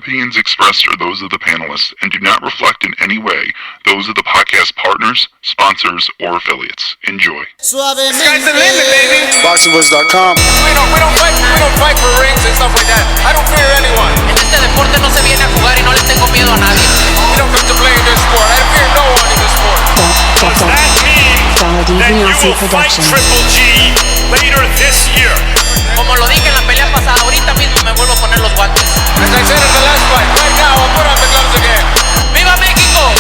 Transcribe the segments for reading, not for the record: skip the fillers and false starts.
opinions expressed are those of the panelists and do not reflect in any way those of the podcast partners, sponsors, or affiliates. Enjoy. Suavemente. Sky's the limit, baby. BoxingVoice.com. We don't fight for rings and stuff like that. I don't fear anyone. En este deporte no se viene a jugar y no le tengo miedo a nadie. We don't come to play in this sport. I fear no one in this sport. Does that mean that you will fight Triple G later this year? Como lo dije en la pelea pasada, ahorita mismo me vuelvo a poner los guantes. As I said in the last fight, right now I'll put on the gloves again. ¡Viva México!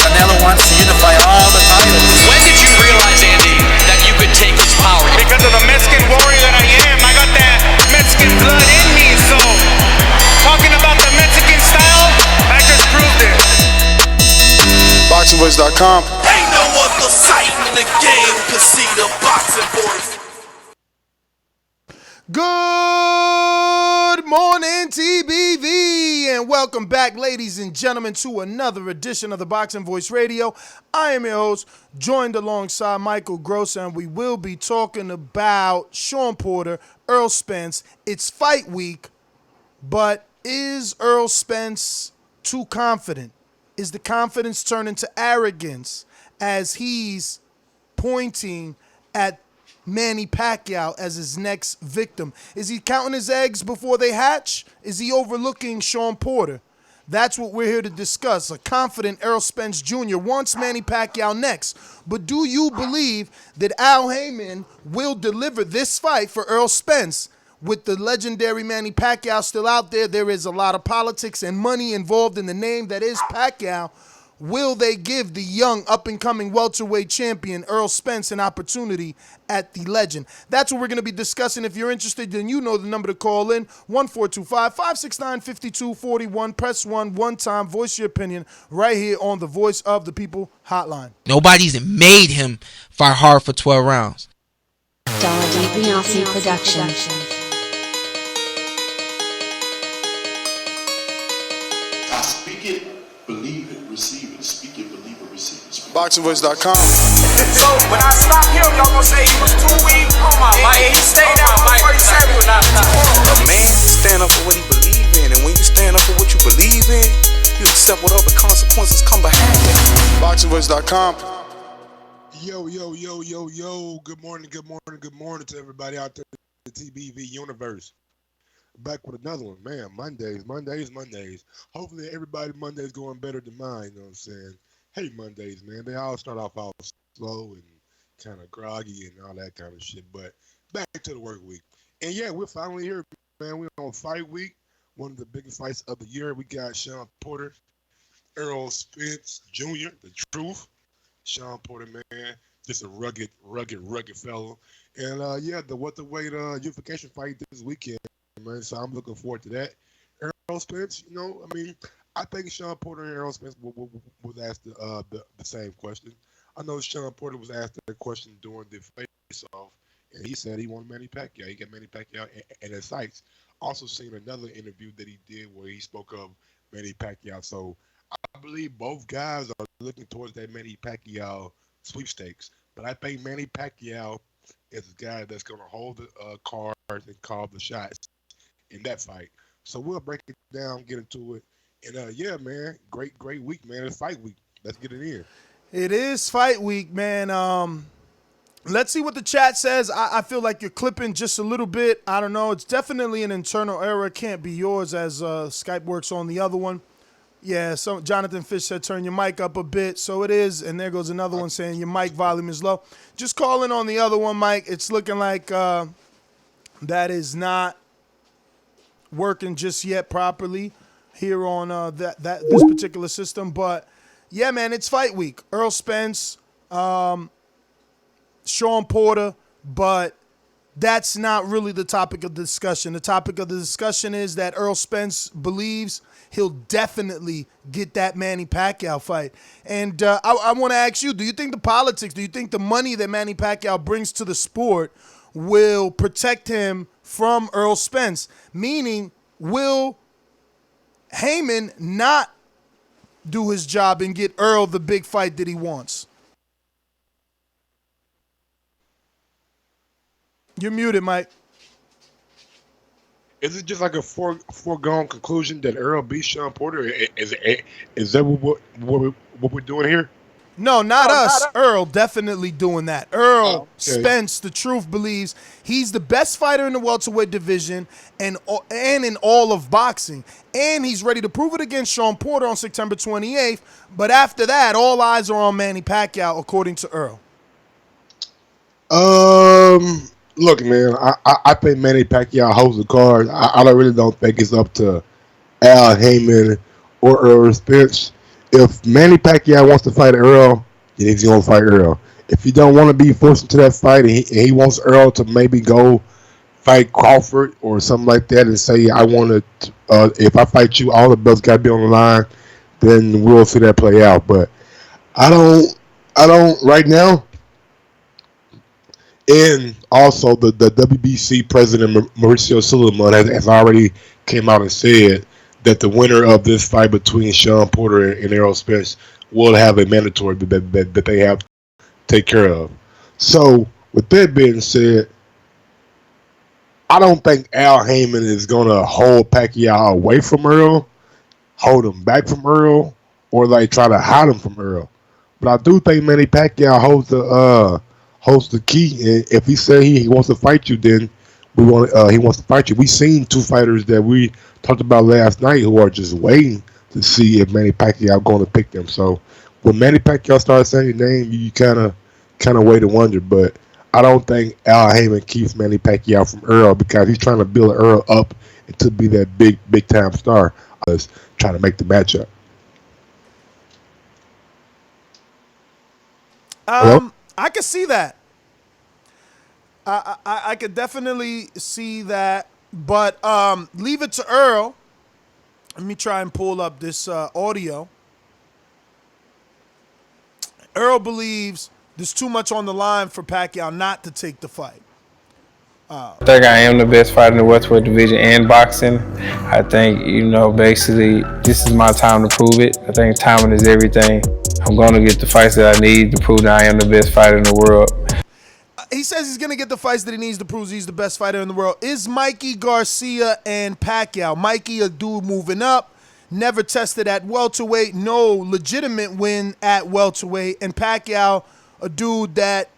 Canelo wants to unify all the titles. When did you realize, Andy, that you could take his power? Because of the Mexican warrior that I am, I got that Mexican blood in me, so talking about the Mexican style, I just proved it. BoxingVoice.com. Ain't no other sight in the game to see the Boxing Voice. Good morning, TBV, and welcome back, ladies and gentlemen, to another edition of the Boxing Voice Radio. I am your host, joined alongside Michael Gross, and we will be talking about Shawn Porter, Errol Spence. It's fight week, but is Errol Spence too confident? Is the confidence turning to arrogance as he's pointing at Manny Pacquiao as his next victim? Is he counting his eggs before they hatch? Is he overlooking Shawn Porter? That's what we're here to discuss. A confident Errol Spence Jr. wants Manny Pacquiao next. But do you believe that Haymon will deliver this fight for Errol Spence? With the legendary Manny Pacquiao still out there is a lot of politics and money involved in the name that is Pacquiao. Will they give the young, up-and-coming welterweight champion, Errol Spence, an opportunity at the legend? That's what we're going to be discussing. If you're interested, then you know the number to call in, 1-425-569-5241. Press 1 one time. Voice your opinion right here on the Voice of the People hotline. Nobody's made him fight hard for 12 rounds. Dazn Production. I speak it, believe it, receive it. Speak it, believe it, receive it. BoxingVoice.com. So when I stop him, y'all gonna say he was too weak. He stayed out before he said he was not. A man stand up for what he believe in, and when you stand up for what you believe in, you accept whatever consequences come behind it. BoxingVoice.com. Yo. Good morning to everybody out there in the TBV universe. Back with another one, man. Mondays. Hopefully everybody Monday's going better than mine, you know what I'm saying? Hey, Mondays, man. They all start off all slow and kind of groggy and all that kind of shit, but back to the work week. And yeah, we're finally here, man. We're on fight week, one of the biggest fights of the year. We got Shawn Porter, Errol Spence Jr., the truth. Shawn Porter, man, just a rugged fellow. And yeah, the welterweight unification fight this weekend, man. So I'm looking forward to that. Errol Spence, you know, I mean, I think Shawn Porter and Errol Spence was asked the same question. I know Shawn Porter was asked that question during the face-off, and he said he wanted Manny Pacquiao. He got Manny Pacquiao at his sights. Also seen another interview that he did where he spoke of Manny Pacquiao. So I believe both guys are looking towards that Manny Pacquiao sweepstakes. But I think Manny Pacquiao is a guy that's going to hold the cards and call the shots in that fight. So we'll break it down, get into it. And yeah, man, great week, man. It's fight week. Let's get it in. It is fight week, man. Let's see what the chat says. I feel like you're clipping just a little bit. I don't know. It's definitely an internal error. Can't be yours as Skype works on the other one. Yeah, so Jonathan Fish said turn your mic up a bit. So it is. And there goes another one saying your mic volume is low. Just call in on the other one, Mike. It's looking like that is not working just yet properly here on this particular system. But yeah, man, it's fight week. Errol Spence, Shawn Porter, but that's not really the topic of the discussion. The topic of the discussion is that Errol Spence believes he'll definitely get that Manny Pacquiao fight. And I want to ask you, do you think the politics, do you think the money that Manny Pacquiao brings to the sport will protect him from Errol Spence? Meaning, will Haymon not do his job and get Errol the big fight that he wants? You're muted, Mike. Is it just like a foregone conclusion that Earl beat Shawn Porter? Is that what we're doing here? No, not us. Earl definitely doing that. Earl Okay. Spence, the truth, believes he's the best fighter in the welterweight division and in all of boxing. And he's ready to prove it against Shawn Porter on September 28th. But after that, all eyes are on Manny Pacquiao, according to Earl. Look, man, I think Manny Pacquiao holds the card. I really don't think it's up to Al Haymon or Errol Spence. If Manny Pacquiao wants to fight Earl, then he's going to fight Earl. If he don't want to be forced into that fight and he wants Earl to maybe go fight Crawford or something like that and say, I want to, if I fight you, all the belts got to be on the line, then we'll see that play out. But I don't right now. And also, the WBC president, Mauricio Suleiman, has already came out and said that the winner of this fight between Shawn Porter and Errol Spence will have a mandatory that they have to take care of. So, with that being said, I don't think Al Haymon is going to hold Pacquiao away from Earl, hold him back from Earl, or like try to hide him from Earl. But I do think Manny Pacquiao holds the key. And if he say he wants to fight you, then he wants to fight you. We seen two fighters that we talked about last night who are just waiting to see if Manny Pacquiao going to pick them. So when Manny Pacquiao starts saying your name, you kind of wait and wonder. But I don't think Al Haymon keeps Manny Pacquiao from Earl because he's trying to build Earl up to be that big time star. I was trying to make the matchup. I could see that. I could definitely see that, but leave it to Earl. Let me try and pull up this audio. Earl believes there's too much on the line for Pacquiao not to take the fight. I think I am the best fighter in the welterweight division and boxing. I think, basically, this is my time to prove it. I think timing is everything. I'm going to get the fights that I need to prove that I am the best fighter in the world. He says he's going to get the fights that he needs to prove he's the best fighter in the world. Is Mikey Garcia and Pacquiao? Mikey, a dude moving up, never tested at welterweight, no legitimate win at welterweight. And Pacquiao, a dude that,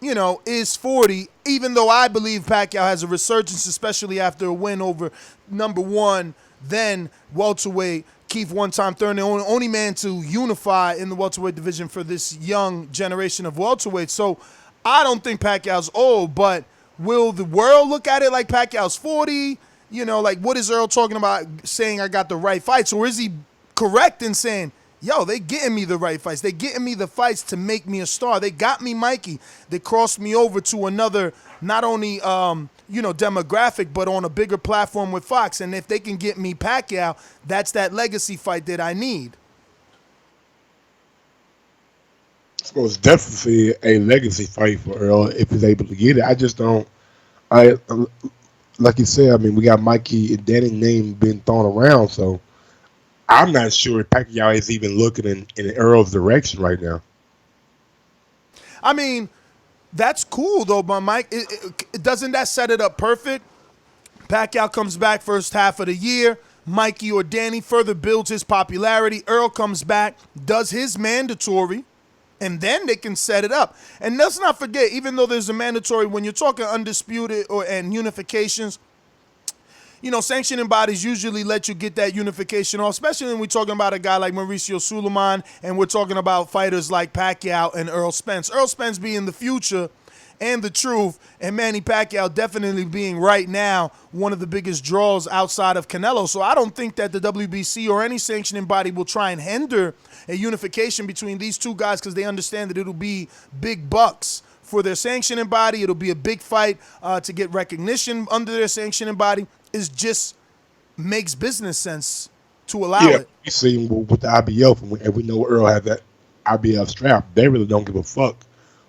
is 40, even though I believe Pacquiao has a resurgence, especially after a win over number one, then welterweight, Keith one-time third, the only man to unify in the welterweight division for this young generation of welterweight. So I don't think Pacquiao's old, but will the world look at it like Pacquiao's 40? What is Earl talking about saying I got the right fights? Or is he correct in saying, yo, they getting me the right fights. They getting me the fights to make me a star. They got me Mikey. They crossed me over to another, not only, demographic, but on a bigger platform with Fox. And if they can get me Pacquiao, that's that legacy fight that I need. So it's definitely a legacy fight for Earl if he's able to get it. I just don't. Like you said, we got Mikey and Danny's name being thrown around, so I'm not sure Pacquiao is even looking in Earl's direction right now. That's cool though, but Mike, doesn't that set it up perfect? Pacquiao comes back first half of the year. Mikey or Danny further builds his popularity. Earl comes back, does his mandatory, and then they can set it up. And let's not forget, even though there's a mandatory, when you're talking undisputed and unifications, sanctioning bodies usually let you get that unification off, especially when we're talking about a guy like Mauricio Suleiman and we're talking about fighters like Pacquiao and Errol Spence. Errol Spence being the future and the truth, and Manny Pacquiao definitely being right now one of the biggest draws outside of Canelo. So I don't think that the WBC or any sanctioning body will try and hinder a unification between these two guys because they understand that it'll be big bucks for their sanctioning body. It'll be a big fight to get recognition under their sanctioning body. It just makes business sense to allow it. You see with the IBF, and we know Earl had that IBF strap. They really don't give a fuck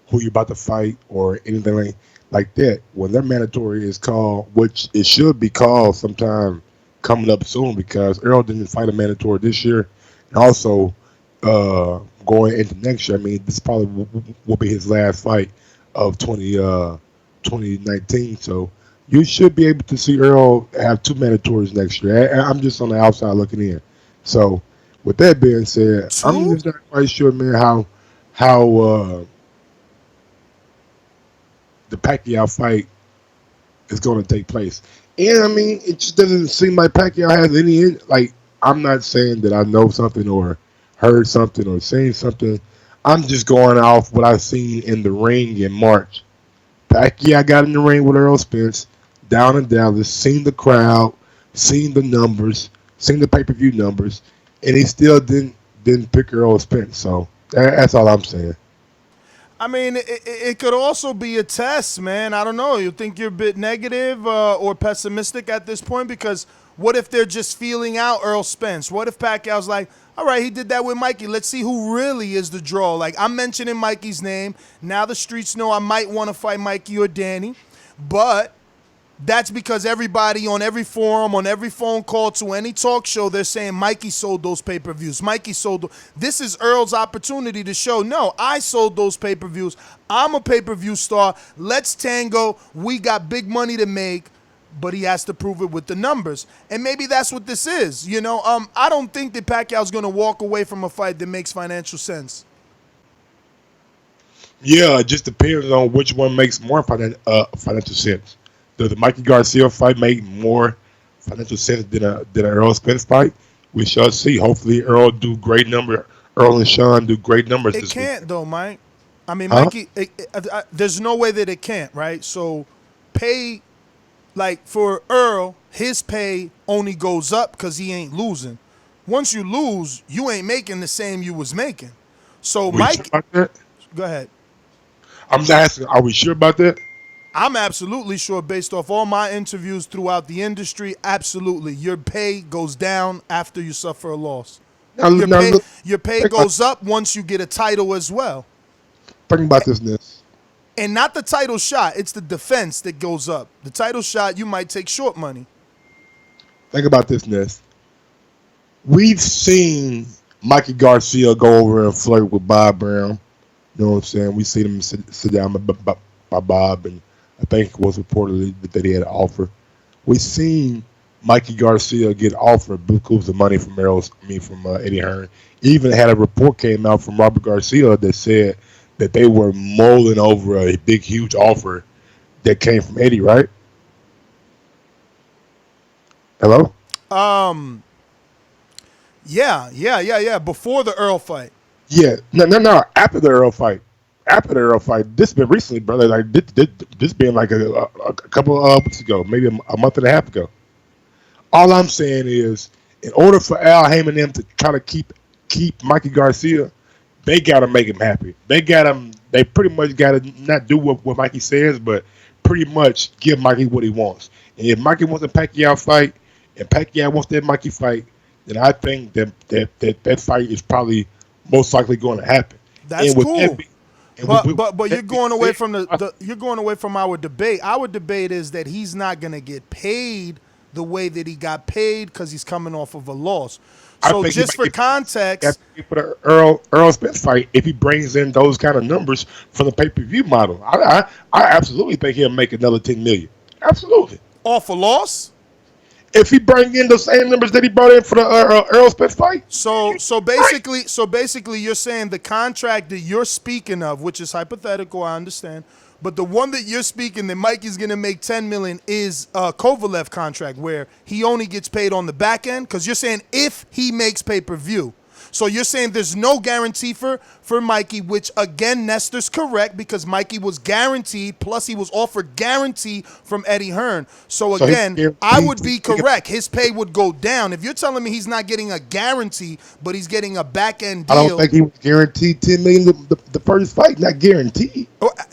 who you're about to fight or anything like that. When their mandatory is called, which it should be called sometime coming up soon, because Earl didn't fight a mandatory this year, and also going into next year. This probably will be his last fight of 2019. So you should be able to see Earl have 2 mandatories next year. I'm just on the outside looking in. So, with that being said, I'm just not quite sure, man, how the Pacquiao fight is going to take place. And I mean, it just doesn't seem like Pacquiao has any. Like, I'm not saying that I know something or heard something or seen something. I'm just going off what I've seen in the ring in March. Pacquiao got in the ring with Errol Spence down in Dallas, seen the crowd, seen the numbers, seen the pay-per-view numbers, and he still didn't pick Errol Spence. So that's all I'm saying. I mean, it could also be a test, man. I don't know. You think you're a bit negative or pessimistic at this point? Because what if they're just feeling out Errol Spence? What if Pacquiao's like, all right, he did that with Mikey. Let's see who really is the draw. Like, I'm mentioning Mikey's name. Now the streets know I might want to fight Mikey or Danny. But that's because everybody on every forum, on every phone call to any talk show, they're saying Mikey sold those pay-per-views. Mikey sold. This is Earl's opportunity to show, no, I sold those pay-per-views. I'm a pay-per-view star. Let's tango. We got big money to make, but he has to prove it with the numbers. And maybe that's what this is. You know, I don't think that Pacquiao's going to walk away from a fight that makes financial sense. Yeah, it just depends on which one makes more financial sense. Does the Mikey Garcia fight make more financial sense than an Errol Spence fight? We shall see. Hopefully, Earl and Shawn do great numbers. It can't, though, Mike. I mean, Huh? Mikey, there's no way that it can't, right? So, pay, like for Earl, his pay only goes up because he ain't losing. Once you lose, you ain't making the same you was making. So, Mike, sure about that? Go ahead. I'm just asking, are we sure about that? I'm absolutely sure, based off all my interviews throughout the industry, absolutely. Your pay goes down after you suffer a loss. Your pay goes up once you get a title as well. Think about this, Ness. And not the title shot, it's the defense that goes up. The title shot, you might take short money. Think about this, Ness. We've seen Mikey Garcia go over and flirt with Bob Brown. You know what I'm saying? We seen him sit down by Bob, and I think it was reportedly that he had an offer. We seen Mikey Garcia get offered bukus of money from Eddie Hearn. Even had a report came out from Robert Garcia that said that they were mulling over a big, huge offer that came from Eddie, right? Hello? Yeah. Before the Earl fight. Yeah. No. After the Earl fight. This has been recently, brother. Like this been like a couple of weeks ago, maybe a month and a half ago. All I'm saying is, in order for Al Haymon and them to try to keep Mikey Garcia, they gotta make him happy. They pretty much gotta not do what Mikey says, but pretty much give Mikey what he wants. And if Mikey wants a Pacquiao fight, and Pacquiao wants that Mikey fight, then I think that fight is probably most likely going to happen. That's cool. But you're going away from you're going away from our debate. Our debate is that he's not going to get paid the way that he got paid because he's coming off of a loss. So just for context, for the Errol Spence fight, if he brings in those kind of numbers from the pay-per-view model, I absolutely think he'll make another $10 million. Absolutely. Off a loss? If he bring in the same numbers that he brought in for the Errol Spence fight. So basically, you're saying the contract that you're speaking of, which is hypothetical, I understand, but the one that you're speaking that Mikey's gonna make $10 million is a Kovalev contract where he only gets paid on the back end, because you're saying if he makes pay-per-view. So you're saying there's no guarantee for Mikey, which again, Nestor's correct, because Mikey was guaranteed, plus he was offered guarantee from Eddie Hearn. So again, I would be correct. His pay would go down. If you're telling me he's not getting a guarantee, but he's getting a back-end deal. I don't think he was guaranteed $10 million the first fight, not guaranteed.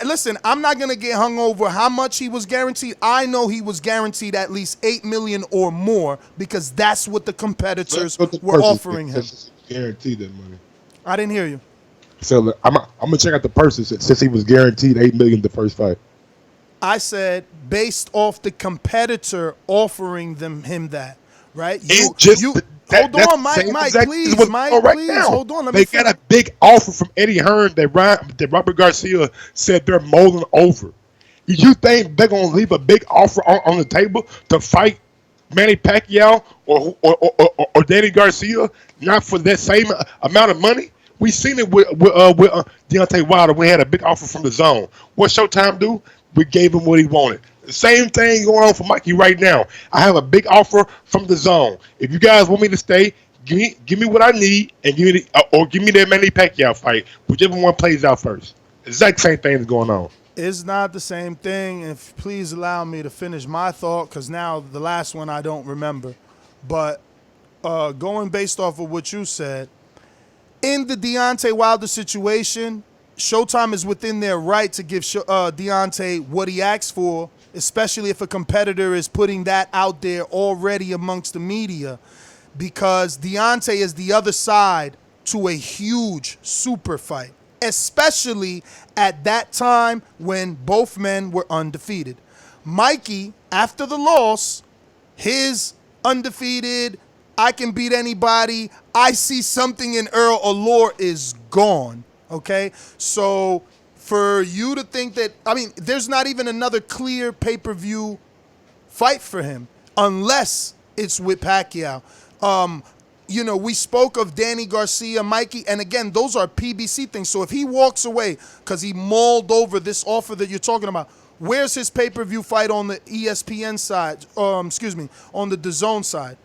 Listen, I'm not going to get hung over how much he was guaranteed. I know he was guaranteed at least $8 million or more, because that's what the competitors were offering him. Guaranteed that money. I didn't hear you. So I'm gonna check out the person since he was guaranteed $8 million the first fight. I said based off the competitor offering him that, right? Hold on, Mike, please, hold on. They got a big offer from Eddie Hearn that Robert Garcia said they're mulling over. You think they're gonna leave a big offer on the table to fight Manny Pacquiao or Danny Garcia, not for that same amount of money? We seen it with Deontay Wilder. We had a big offer from the Zone. What Showtime do? We gave him what he wanted. The same thing going on for Mikey right now. I have a big offer from the Zone. If you guys want me to stay, give me what I need and give me give me that Manny Pacquiao fight, whichever one plays out first. Exact same thing is going on. It's not the same thing. If please allow me to finish my thought, because now the last one I don't remember. But going based off of what you said, in the Deontay Wilder situation, Showtime is within their right to give Deontay what he asked for, especially if a competitor is putting that out there already amongst the media, because Deontay is the other side to a huge super fight, especially at that time when both men were undefeated. Mikey, after the loss, his undefeated, I can beat anybody, I see something in Earl allure is gone, okay? So for you to think that, I mean, there's not even another clear pay-per-view fight for him unless it's with Pacquiao. You know, we spoke of Danny Garcia, Mikey, and again, those are PBC things. So if he walks away because he mauled over this offer that you're talking about, where's his pay-per-view fight on the ESPN side? On the DAZN side?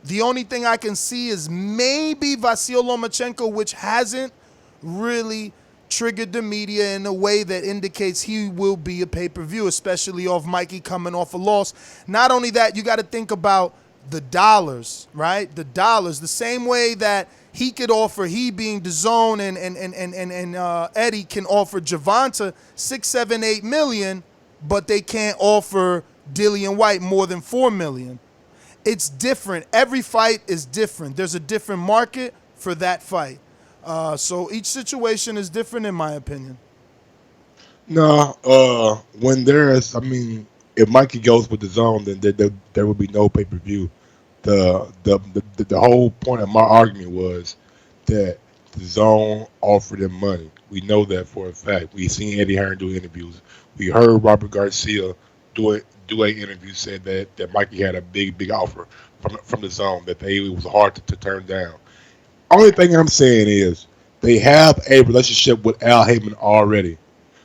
The only thing I can see is maybe Vasyl Lomachenko, which hasn't really triggered the media in a way that indicates he will be a pay-per-view, especially off Mikey coming off a loss. Not only that, you got to think about the dollars, right? The dollars, the same way that he could offer, he being DAZN and Eddie can offer Gervonta 6, 7, 8 million, but they can't offer Dillian White more than 4 million. It's different. Every fight is different. There's a different market for that fight. So each situation is different in my opinion. No, when there's, I mean, if Mikey goes with the Zone, then there will be no pay-per-view. The whole point of my argument was that the Zone offered him money. We know that for a fact. We seen Eddie Hearn do interviews. We heard Robert Garcia do an interview, said that Mikey had a big offer from the Zone, that it was hard to turn down. Only thing I'm saying is they have a relationship with Al Haymon already.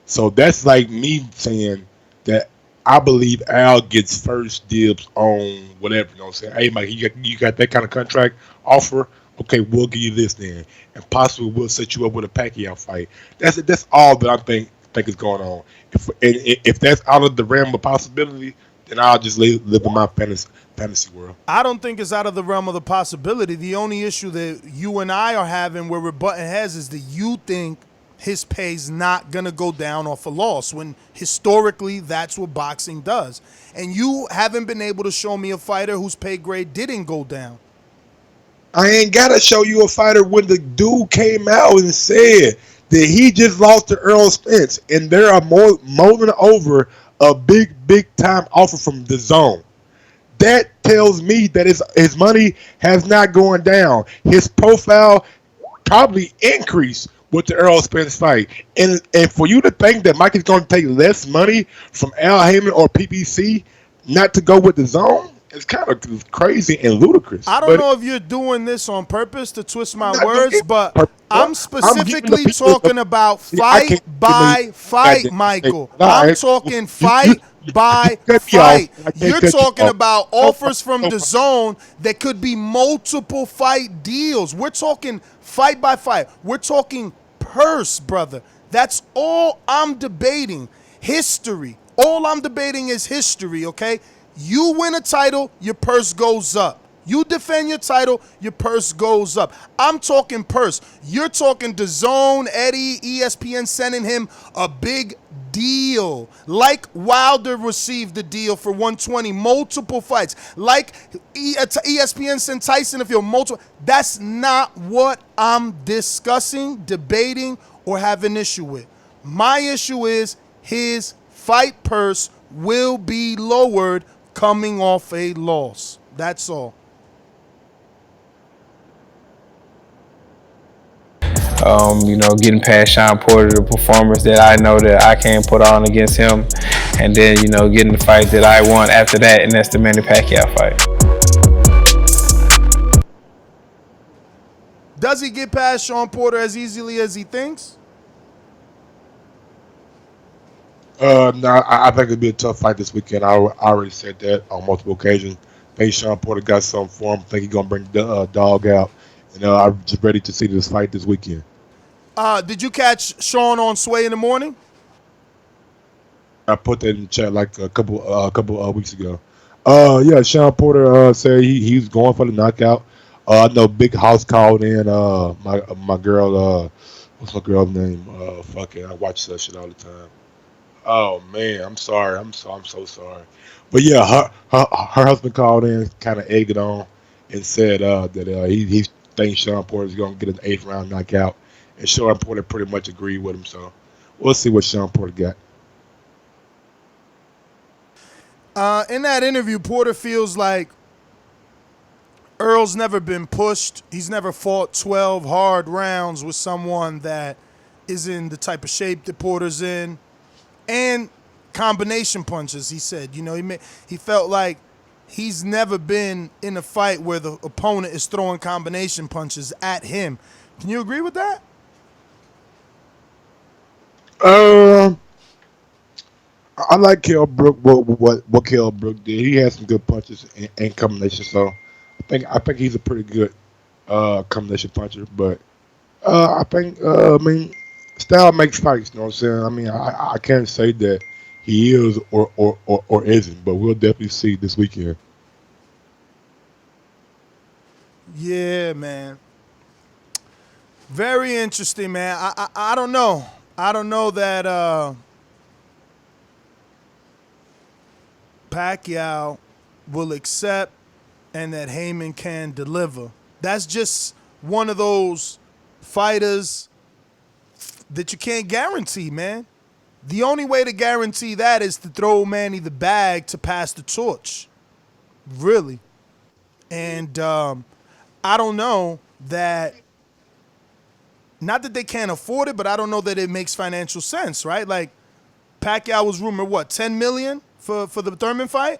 So that's like me saying that I believe Al gets first dibs on whatever. You know what I'm saying? Hey, Mike, you got that kind of contract offer? Okay, we'll give you this then, and possibly we'll set you up with a Pacquiao fight. That's all that I think is going on. If that's out of the realm of possibility, then I'll just live in my fantasy world. I don't think it's out of the realm of the possibility. The only issue that you and I are having where we're butting heads is that you think his pay's not going to go down off a loss, when historically that's what boxing does. And you haven't been able to show me a fighter whose pay grade didn't go down. I ain't got to show you a fighter when the dude came out and said that he just lost to Errol Spence, and there are mulling over a big time offer from the Zone. That tells me that his money has not gone down. His profile probably increased with the Errol Spence fight. And for you to think that Mike is going to take less money from Al Haymon or PPC not to go with the Zone, it's kind of crazy and ludicrous. I don't know if you're doing this on purpose to twist my words, but I'm specifically talking about fight by fight, Michael. I'm talking fight by fight. You're talking about offers from the Zone that could be multiple fight deals. We're talking fight by fight. We're talking purse, brother. That's all I'm debating. History. All I'm debating is history, okay? You win a title, your purse goes up. You defend your title, your purse goes up. I'm talking purse. You're talking DAZN, Eddie, ESPN sending him a big deal. Like Wilder received the deal for 120, multiple fights. Like ESPN sent Tyson if you're multiple. That's not what I'm discussing, debating, or have an issue with. My issue is his fight purse will be lowered coming off a loss. That's all. Getting past Shawn Porter, the performance that I know that I can put on against him, and then getting the fight that I want after that, and that's the Manny Pacquiao fight. Does he get past Shawn Porter as easily as he thinks? No, I think it'll be a tough fight this weekend. I already said that on multiple occasions. I think Shawn Porter got something for him. I think he's gonna bring the dog out, and I'm just ready to see this fight this weekend. Did you catch Shawn on Sway in the morning? I put that in the chat like a couple weeks ago. Yeah, Shawn Porter said he's going for the knockout. I know Big House called in. My girl, what's my girl's name? Fuck it, I watch that shit all the time. Oh man, I'm sorry. I'm so sorry. But yeah, her husband called in, kind of egged it on, and said that he thinks Shawn Porter is gonna get an 8th round knockout, and Shawn Porter pretty much agreed with him. So we'll see what Shawn Porter got. In that interview, Porter feels like Errol's never been pushed. He's never fought 12 hard rounds with someone that is in the type of shape that Porter's in. And combination punches, he said. He felt like he's never been in a fight where the opponent is throwing combination punches at him. Can you agree with that? I like Kell Brook. What Kell Brook did, he had some good punches and combinations. So I think he's a pretty good combination puncher. But I think style makes fights. You know what I'm saying? I can't say that he is or isn't, but we'll definitely see this weekend. Yeah, man. Very interesting, man. I don't know. I don't know that Pacquiao will accept and that Haymon can deliver. That's just one of those fighters that you can't guarantee, man. The only way to guarantee that is to throw Manny the bag to pass the torch. Really. And I don't know that, not that they can't afford it, but I don't know that it makes financial sense, right? Like, Pacquiao was rumored, what, $10 million for the Thurman fight?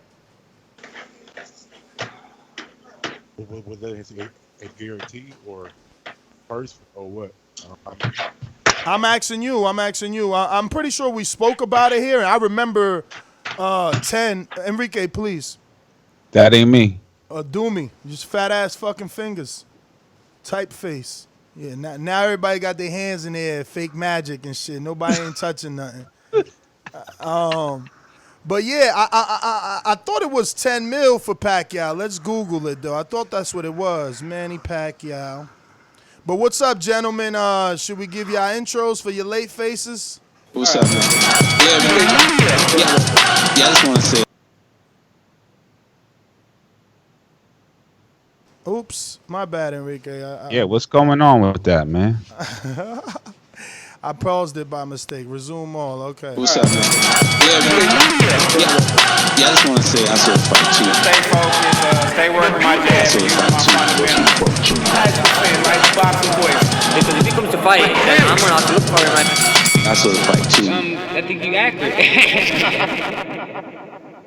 Was that a guarantee or first or what? I'm asking you. I'm pretty sure we spoke about it here. I remember 10. Enrique, please. That ain't me. Do me. Just fat ass fucking fingers. Typeface. Yeah, now everybody got their hands in the air, fake magic and shit. Nobody ain't touching nothing. But yeah, I thought it was 10 mil for Pacquiao. Let's Google it though. I thought that's what it was. Manny Pacquiao. But what's up, gentlemen? Should we give y'all intros for your late faces? What's up, man? Yeah, I just want to say. Oops, my bad, Enrique. Yeah, what's going on with that, man? I paused it by mistake. Resume all. Okay. What's up, man? Yeah, I just want to say I saw the fight too. Stay focused. Stay working my jab. Because if he comes to fight, then I'm gonna have to look for him. I saw the fight too. I think you accurate.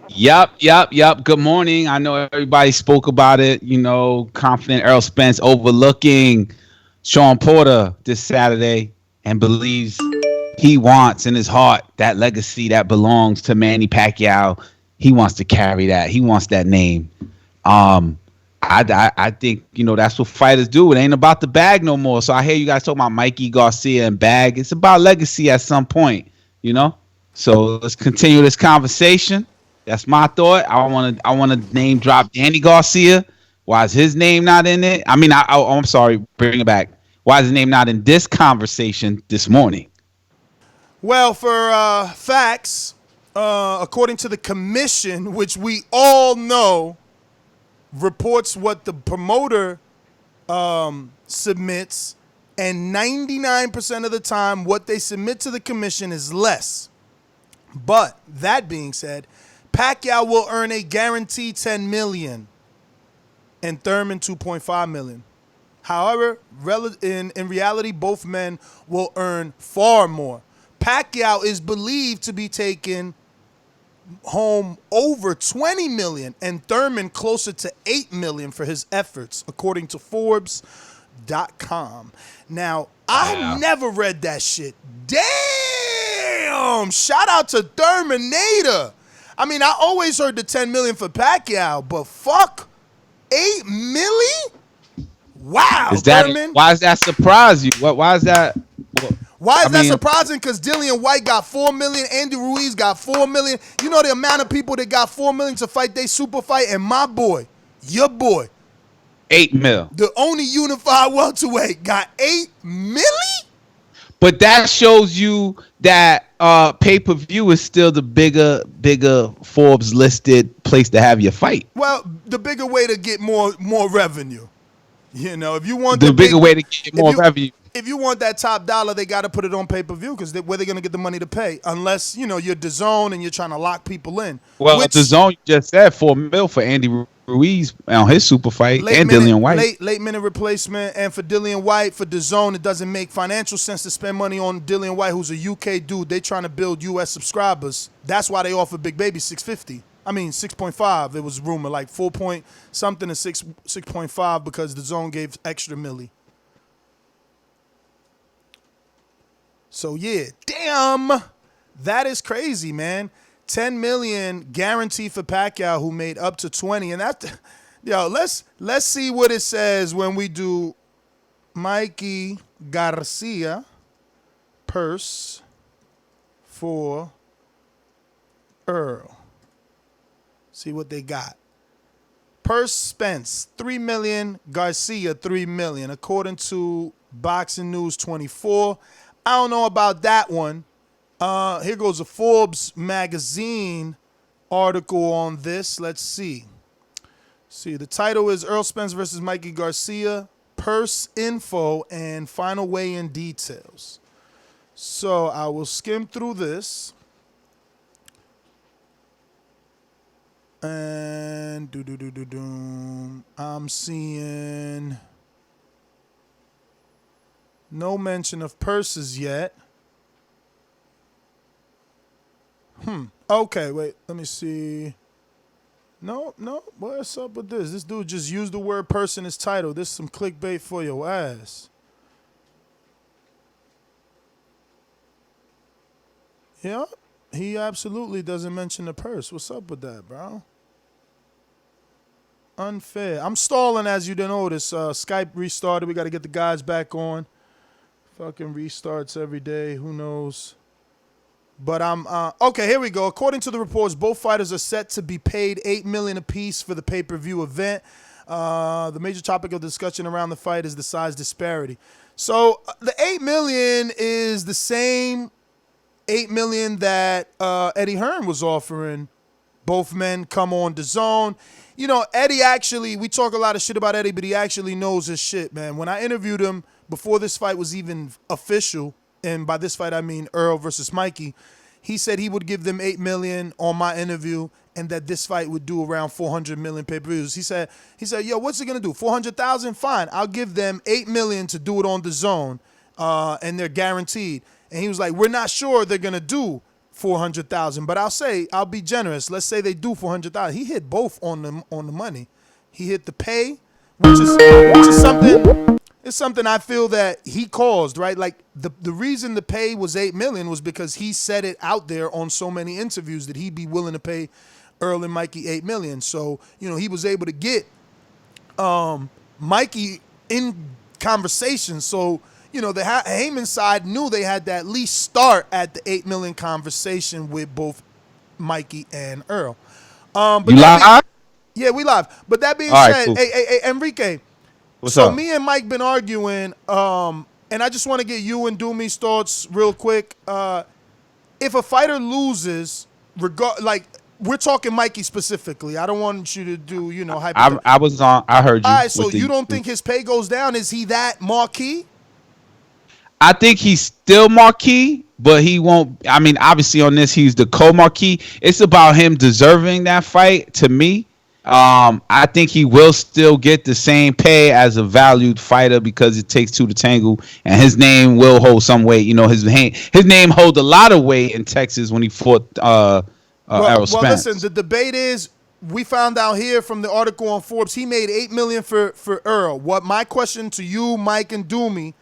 Yup. Good morning. I know everybody spoke about it. Confident Errol Spence overlooking Shawn Porter this Saturday and believes he wants in his heart that legacy that belongs to Manny Pacquiao. He wants to carry that. He wants that name. I think, that's what fighters do. It ain't about the bag no more. So I hear you guys talking about Mikey Garcia and bag. It's about legacy at some point, So let's continue this conversation. That's my thought. I want to name drop Danny Garcia. Why is his name not in it? I'm sorry. Bring it back. Why is his name not in this conversation this morning? Well, for facts, according to the commission, which we all know reports what the promoter submits, and 99% of the time what they submit to the commission is less. But that being said, Pacquiao will earn a guaranteed $10 million and Thurman $2.5 million. However, in reality, both men will earn far more. Pacquiao is believed to be taking home over 20 million and Thurman closer to 8 million for his efforts, according to Forbes.com. Now, I never read that shit. Damn! Shout out to Thurminator. I mean, I always heard the 10 million for Pacquiao, but fuck, 8 milli? Wow, Thurman. Why does that surprise you? Why is that? Why is that surprising? Because Dillian White got 4 million, Andy Ruiz got 4 million. You know the amount of people that got 4 million to fight they super fight, and my boy, your boy, 8 mil. The only unified welterweight got 8 milli? But that shows you that pay-per-view is still the bigger Forbes listed place to have your fight. Well, the bigger way to get more revenue. You know, if you want the bigger way to get more revenue. If you want that top dollar, they got to put it on pay-per-view because where they going to get the money to pay? Unless, you know, you're Dazn and you're trying to lock people in. Well, Dazn, you just said 4 mil for Andy Ruiz on his super fight and Dillian White. Late minute replacement. And for Dillian White, for Dazn, it doesn't make financial sense to spend money on Dillian White, who's a UK dude. They trying to build US subscribers. That's why they offer Big Baby 650. I mean, 6.5. It was rumored like 4 point something to 6.5 because Dazn gave extra milli. So, yeah, damn, that is crazy, man. 10 million guaranteed for Pacquiao, who made up to 20. And that, yo, let's see what it says when we do Mikey Garcia purse for Earl. See what they got. Purse Spence, 3 million. Garcia, 3 million, according to Boxing News 24. I don't know about that one. Here goes a Forbes magazine article on this. Let's see. The title is Errol Spence versus Mikey Garcia, purse info and final weigh-in details. So I will skim through this. And I'm seeing no mention of purses yet. Okay, wait. Let me see. No. What's up with this? This dude just used the word purse in his title. This is some clickbait for your ass. Yeah, he absolutely doesn't mention the purse. What's up with that, bro? Unfair. I'm stalling, as you didn't notice. Skype restarted. We got to get the guys back on. Fucking restarts every day. Who knows? But I'm okay. Here we go. According to the reports, both fighters are set to be paid $8 million apiece for the pay-per-view event. The major topic of discussion around the fight is the size disparity. So the $8 million is the same $8 million that Eddie Hearn was offering. Both men come on DAZN. You know, Eddie actually, we talk a lot of shit about Eddie, but he actually knows his shit, man. When I interviewed him before this fight was even official, and by this fight I mean Earl versus Mikey, he said he would give them $8 million on my interview and that this fight would do around 400 million pay-per-views. He said, yo, what's it going to do? 400,000? Fine. I'll give them $8 million to do it on DAZN, and they're guaranteed. And he was like, we're not sure they're going to do 400,000, but I'll be generous. Let's say they do 400,000. He hit both on the money. He hit the pay, which is something. It's something I feel that he caused, right? Like the reason the pay was $8 million was because he said it out there on so many interviews that he'd be willing to pay Earl and Mikey $8 million. So, you know, he was able to get Mikey in conversation. So, you know, the Haymon side knew they had to at least start at the $8 million conversation with both Mikey and Earl. But you live? Yeah, we live. But that being all said, right, cool. hey, Enrique. What's up? Me and Mike been arguing, and I just want to get you and Doomy's thoughts real quick. If a fighter loses, we're talking Mikey specifically. I don't want you to do, you know, hypothetical. I heard you. All right, so you don't think his pay goes down? Is he that marquee? I think he's still marquee, but he won't. I mean, obviously on this, he's the co-marquee. It's about him deserving that fight to me. I think he will still get the same pay as a valued fighter because it takes two to tangle, and his name will hold some weight. You know, his name holds a lot of weight in Texas when he fought Errol Spence. Well, listen, the debate is, we found out here from the article on Forbes, he made $8 million for Errol. What my question to you, Mike and Doomy,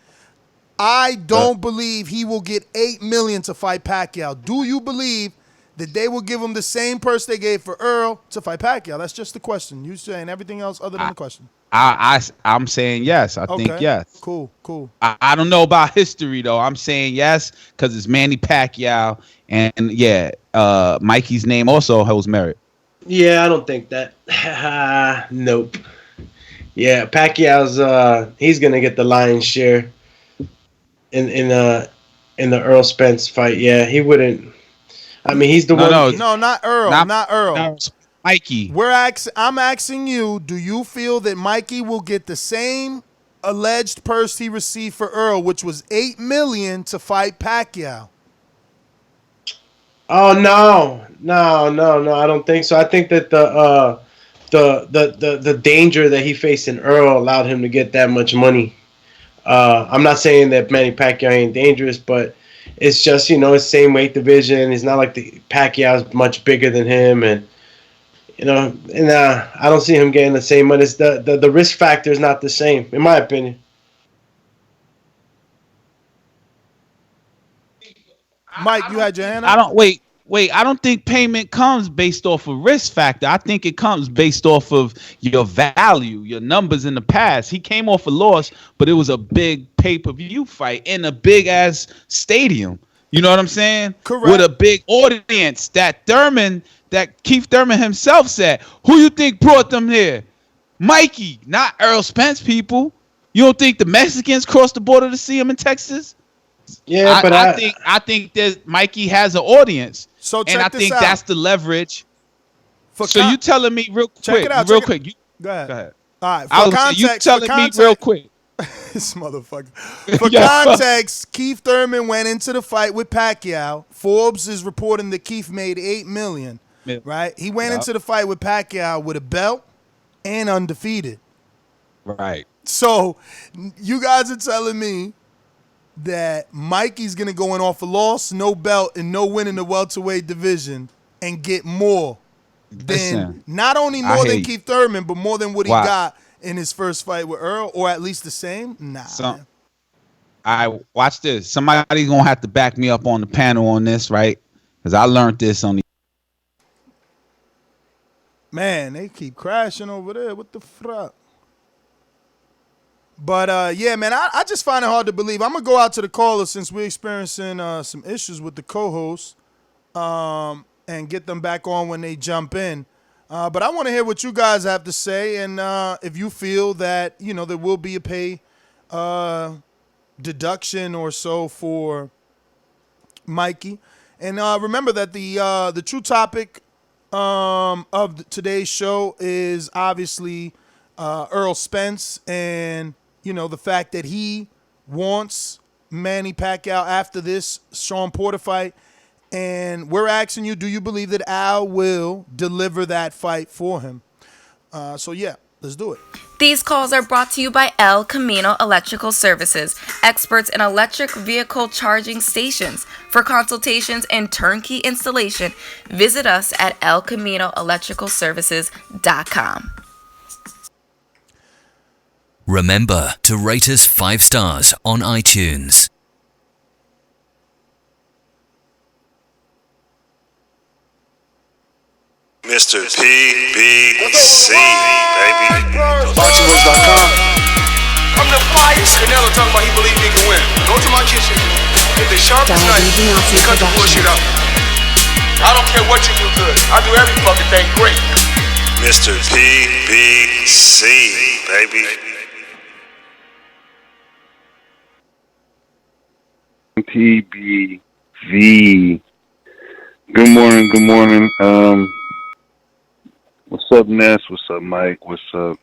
I don't believe he will get $8 million to fight Pacquiao. Do you believe that they will give him the same purse they gave for Errol to fight Pacquiao? That's just the question. You saying everything else other than the question. I'm saying yes. I think yes. Cool. I don't know about history though. I'm saying yes because it's Manny Pacquiao, and Mikey's name also holds merit. Yeah, I don't think that. Nope. Yeah, Pacquiao's he's gonna get the lion's share in the Errol Spence fight. Yeah, he wouldn't. I mean, he's the one. No, not Errol. Not Errol. No, Mikey. I'm asking you, do you feel that Mikey will get the same alleged purse he received for Errol, which was $8 million to fight Pacquiao? Oh no, I don't think so. I think that the danger that he faced in Errol allowed him to get that much money. I'm not saying that Manny Pacquiao ain't dangerous, but it's just, it's same weight division. It's not like the Pacquiao's much bigger than him, and I don't see him getting the same money. It's the risk factor is not the same, in my opinion. Mike, you had your hand up? I don't think payment comes based off of risk factor. I think it comes based off of your value, your numbers in the past. He came off a loss, but it was a big pay-per-view fight in a big-ass stadium. You know what I'm saying? Correct. With a big audience that Keith Thurman himself said. Who you think brought them here? Mikey, not Errol Spence people. You don't think the Mexicans crossed the border to see him in Texas? Yeah, but I think that Mikey has an audience, so and I think that's the leverage. So you telling me real quick? Go ahead. All right. You telling me real quick? This motherfucker. For context, Keith Thurman went into the fight with Pacquiao. Forbes is reporting that Keith made $8 million. Right? He went into the fight with Pacquiao with a belt and undefeated. Right. So you guys are telling me that Mikey's going to go in off a loss, no belt, and no win in the welterweight division and get more than, not only more than Keith Thurman, but more than what he got in his first fight with Earl, or at least the same? Nah. Watch this. Somebody's going to have to back me up on the panel on this, right? Because I learned this on the... Man, they keep crashing over there. What the fuck? But, yeah, man, I just find it hard to believe. I'm going to go out to the callers since we're experiencing some issues with the co-hosts and get them back on when they jump in. But I want to hear what you guys have to say, and if you feel that, there will be a pay deduction or so for Mikey. And remember that the true topic of today's show is obviously Errol Spence and the fact that he wants Manny Pacquiao after this Shawn Porter fight. And we're asking you, do you believe that Al will deliver that fight for him? So, yeah, let's do it. These calls are brought to you by El Camino Electrical Services, experts in electric vehicle charging stations. For consultations and turnkey installation, visit us at elcaminoelectricalservices.com. Remember to rate us 5 stars on iTunes. Mr. PBC, baby. BoxingVoice.com. I'm the flyest. Canelo talking about he believe he can win. Go to my kitchen. Get the sharpest knife. Cut the bullshit up. I don't care what you do good. I do every fucking thing great. Mr. PBC, baby. TBV. Good morning. What's up, Ness? What's up, Mike? What's up,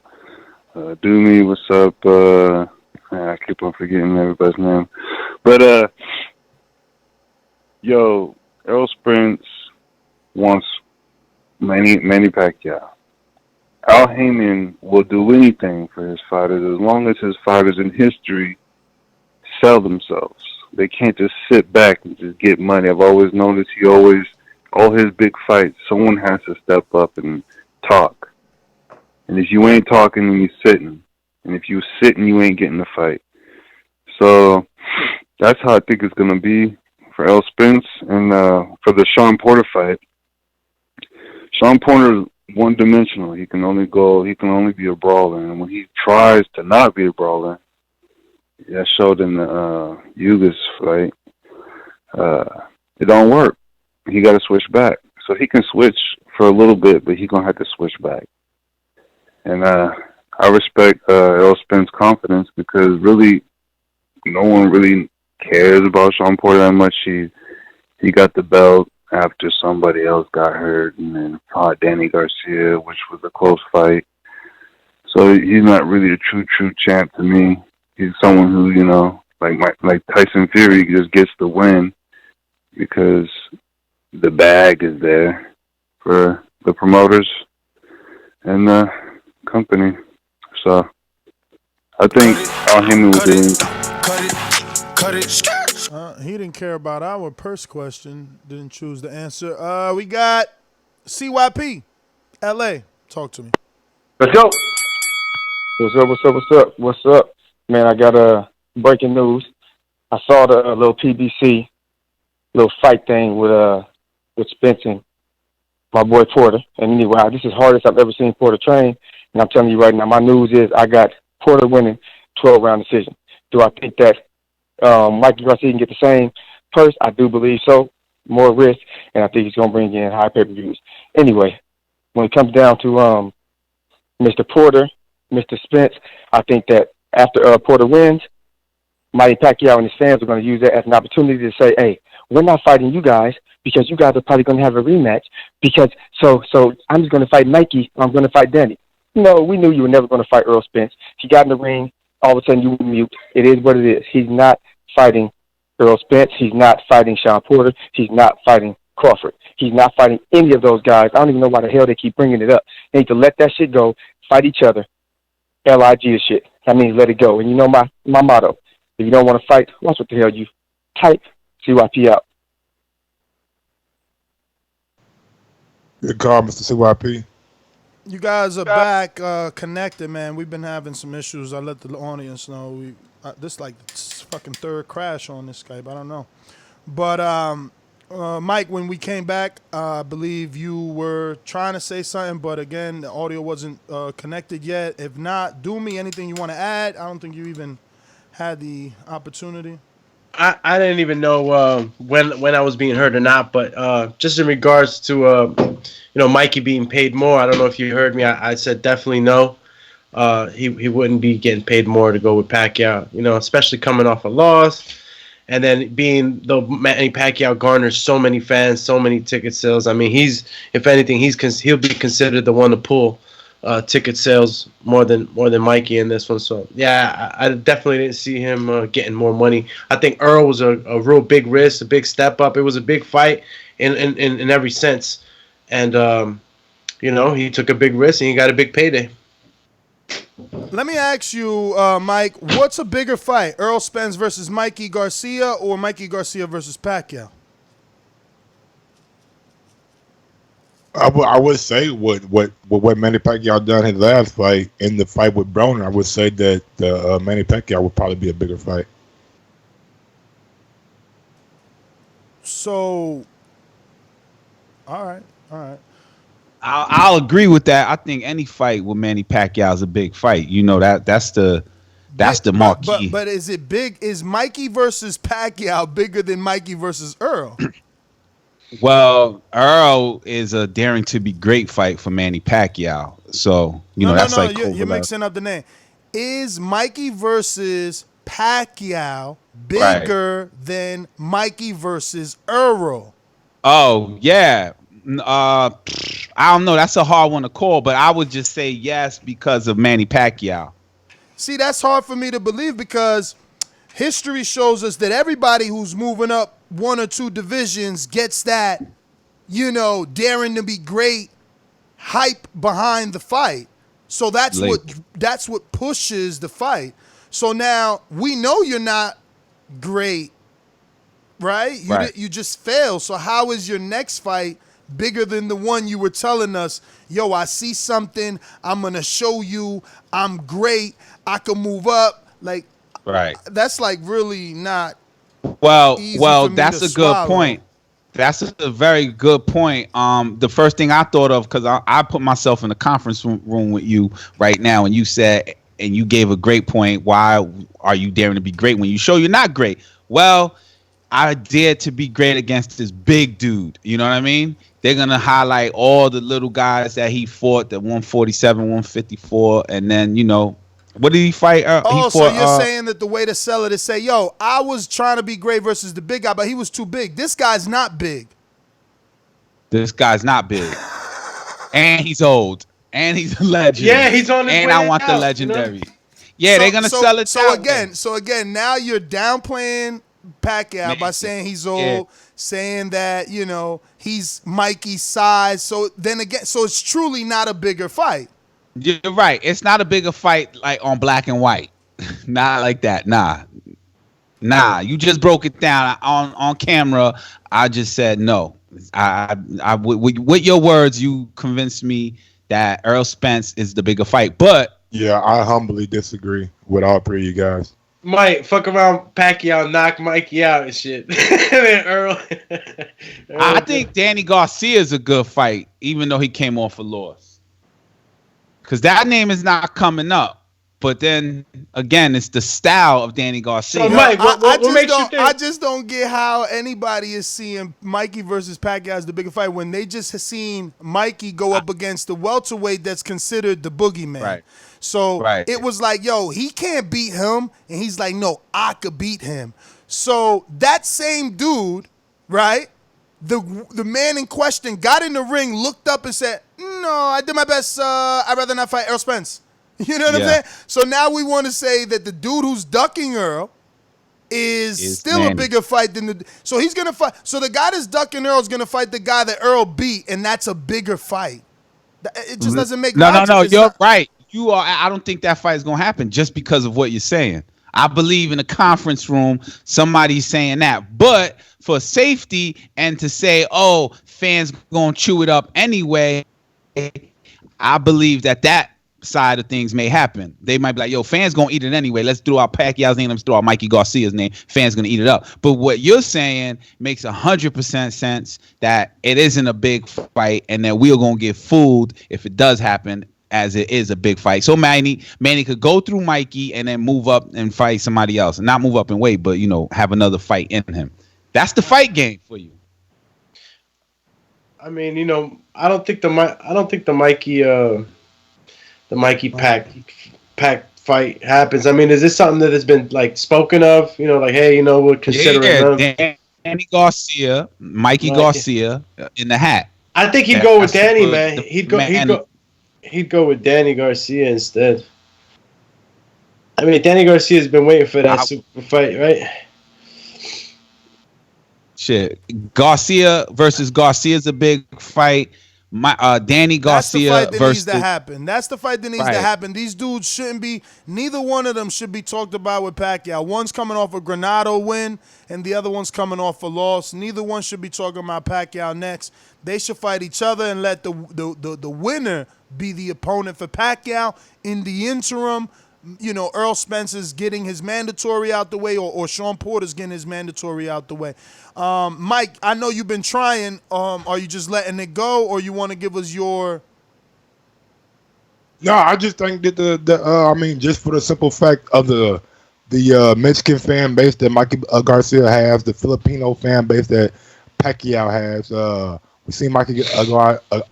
Doomy? What's up? I keep on forgetting everybody's name. But, Errol Spence wants Manny Pacquiao. Al Haymon will do anything for his fighters as long as his fighters in history sell themselves. They can't just sit back and just get money. I've always noticed all his big fights, someone has to step up and talk. And if you ain't talking, then you're sitting. And if you're sitting, you ain't getting the fight. So that's how I think it's going to be for Errol Spence. And for the Shawn Porter fight, Shawn Porter is one-dimensional. He can only be a brawler. And when he tries to not be a brawler, that showed in the Yugas fight, it don't work. He got to switch back. So he can switch for a little bit, but he's going to have to switch back. And I respect Errol Spence's confidence because really no one really cares about Shawn Porter that much. He got the belt after somebody else got hurt and then fought Danny Garcia, which was a close fight. So he's not really a true champ to me. He's someone who, like Tyson Fury just gets the win because the bag is there for the promoters and the company. So I think Al Haymon will do it. He didn't care about our purse question. Didn't choose to answer. We got CYP, LA. Talk to me. Let's go. What's up? Man, I got breaking news. I saw the little PBC, little fight thing with Spence and my boy Porter. And anyway, this is the hardest I've ever seen Porter train. And I'm telling you right now, my news is I got Porter winning 12-round decision. Do I think that Mikey Garcia can get the same purse? I do believe so. More risk, and I think he's going to bring in high pay-per-views. Anyway, when it comes down to Mr. Porter, Mr. Spence, I think that after Porter wins, Manny Pacquiao and his fans are going to use that as an opportunity to say, hey, we're not fighting you guys because you guys are probably going to have a rematch because so I'm just going to fight Nike or I'm going to fight Danny. No, we knew you were never going to fight Errol Spence. He got in the ring, all of a sudden you were mute. It is what it is. He's not fighting Errol Spence. He's not fighting Shawn Porter. He's not fighting Crawford. He's not fighting any of those guys. I don't even know why the hell they keep bringing it up. They need to let that shit go, fight each other. LIG is shit. That means let it go. And you know my motto. If you don't want to fight, watch what the hell you type. CYP out. Good call, Mr. CYP. You guys are back connected, man. We've been having some issues. I let the audience know. This like fucking third crash on this Skype. I don't know. But Mike, when we came back, I believe you were trying to say something, but again, the audio wasn't connected yet. If not, do me anything you want to add. I don't think you even had the opportunity. I didn't even know when I was being heard or not, but just in regards to Mikey being paid more, I don't know if you heard me. I said definitely no. He wouldn't be getting paid more to go with Pacquiao, especially coming off a loss. And then being the Manny Pacquiao garners so many fans, so many ticket sales. I mean, if anything, he'll be considered the one to pull ticket sales more than Mikey in this one. So yeah, I definitely didn't see him getting more money. I think Earl was a real big risk, a big step up. It was a big fight in every sense, and he took a big risk and he got a big payday. Let me ask you, Mike, what's a bigger fight, Errol Spence versus Mikey Garcia or Mikey Garcia versus Pacquiao? I would say what Manny Pacquiao done his last fight in the fight with Broner, I would say that Manny Pacquiao would probably be a bigger fight. So, all right. I'll agree with that. I think any fight with Manny Pacquiao is a big fight. That's the marquee. But is it big? Is Mikey versus Pacquiao bigger than Mikey versus Earl? Well, Earl is a daring to be great fight for Manny Pacquiao. So, that's like you're mixing up the name. Is Mikey versus Pacquiao bigger than Mikey versus Earl? Oh, yeah. I don't know. That's a hard one to call, but I would just say yes because of Manny Pacquiao. See, that's hard for me to believe because history shows us that everybody who's moving up one or two divisions gets that, daring to be great hype behind the fight. So that's what pushes the fight. So now we know you're not great, right? You just failed. So how is your next fight bigger than the one you were telling us, yo, I see something, I'm going to show you, I'm great, I can move up. Like, that's like really not easy for me that's to a swallow. good point. That's a very good point. The first thing I thought of, because I put myself in the conference room with you right now, and you said, and you gave a great point, why are you daring to be great when you show you're not great? Well, I dared to be great against this big dude. You know what I mean? They're going to highlight all the little guys that he fought, the 147, 154, and then, you know, what did he fight? So you're saying that the way to sell it is say, yo, I was trying to be great versus the big guy, but he was too big. This guy's not big. This guy's not big. And he's old. And he's a legend. Yeah, he's on his way And I want the out, legendary. You know? Yeah, they're going to sell it So again, now you're downplaying Pacquiao by saying he's old, saying that, you know, he's Mikey's size. So then again, so it's truly not a bigger fight. You're right. It's not a bigger fight like on black and white. Not like that. Nah. You just broke it down on camera. I just said no. With your words, you convinced me that Errol Spence is the bigger fight. But yeah, I humbly disagree with all three of you guys. Might fuck around Pacquiao, knock Mikey out and shit. Earl. I think Danny Garcia is a good fight, even though he came off a loss. Because that name is not coming up. But then, again, it's the style of Danny Garcia. So, Mike, what makes you think? I just don't get how anybody is seeing Mikey versus Pacquiao as the bigger fight when they just have seen Mikey go up against the welterweight that's considered the boogeyman. Right. So it was like, yo, he can't beat him. And he's like, no, I could beat him. So that same dude, right, the man in question got in the ring, looked up and said, no, I did my best. I'd rather not fight Errol Spence. You know what I'm saying? So now we want to say that the dude who's ducking Earl is still Manny. A bigger fight than the. So he's gonna fight. So the guy that's ducking Earl is gonna fight the guy that Earl beat, and that's a bigger fight. It just doesn't make logic. No. You're right. You are. I don't think that fight is gonna happen just because of what you're saying. I believe in a conference room, somebody's saying that, but for safety and to say, oh, fans gonna chew it up anyway, I believe that side of things may happen. They might be like, yo, fans gonna eat it anyway. Let's throw out Pacquiao's name. Let's throw out Mikey Garcia's name. Fans gonna eat it up. But what you're saying makes 100% sense that it isn't a big fight and that we're gonna get fooled if it does happen as it is a big fight. So Manny could go through Mikey and then move up and fight somebody else. And not move up in weight, but, you know, have another fight in him. That's the fight game for you. I mean, you know, I don't think the Mikey Pac fight happens. I mean, is this something that has been like spoken of? You know, like, hey, you know, we're considering Danny Garcia, Mikey Garcia in the hat. I think he'd go with Danny, man. He'd go with Danny Garcia instead. I mean, Danny Garcia's been waiting for that super fight, right? Shit, Garcia versus Garcia's a big fight. Danny Garcia That's the fight that versus needs to happen. That's the fight that needs to happen. These dudes shouldn't be. Neither one of them should be talked about with Pacquiao. One's coming off a Granado win, and the other one's coming off a loss. Neither one should be talking about Pacquiao next. They should fight each other and let the winner be the opponent for Pacquiao. In the interim, you know, Errol Spence is getting his mandatory out the way, or Shawn Porter's getting his mandatory out the way. Mike, I know you've been trying. Are you just letting it go, or you want to give us your? No, I just think that I mean, just for the simple fact of the Mexican fan base that Mikey Garcia has, the Filipino fan base that Pacquiao has. We seen Mikey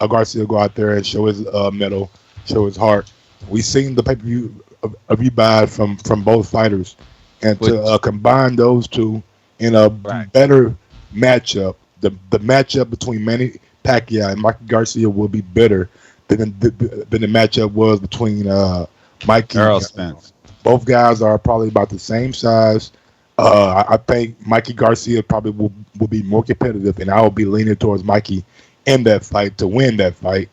Garcia go out there and show his medal, show his heart. We seen the pay-per-view buy from both fighters, and to combine those two in a better matchup, the matchup between Manny Pacquiao and Mikey Garcia will be better than the matchup was between Mikey Errol Spence. Both guys are probably about the same size. I think Mikey Garcia probably will be more competitive, and I will be leaning towards Mikey in that fight to win that fight.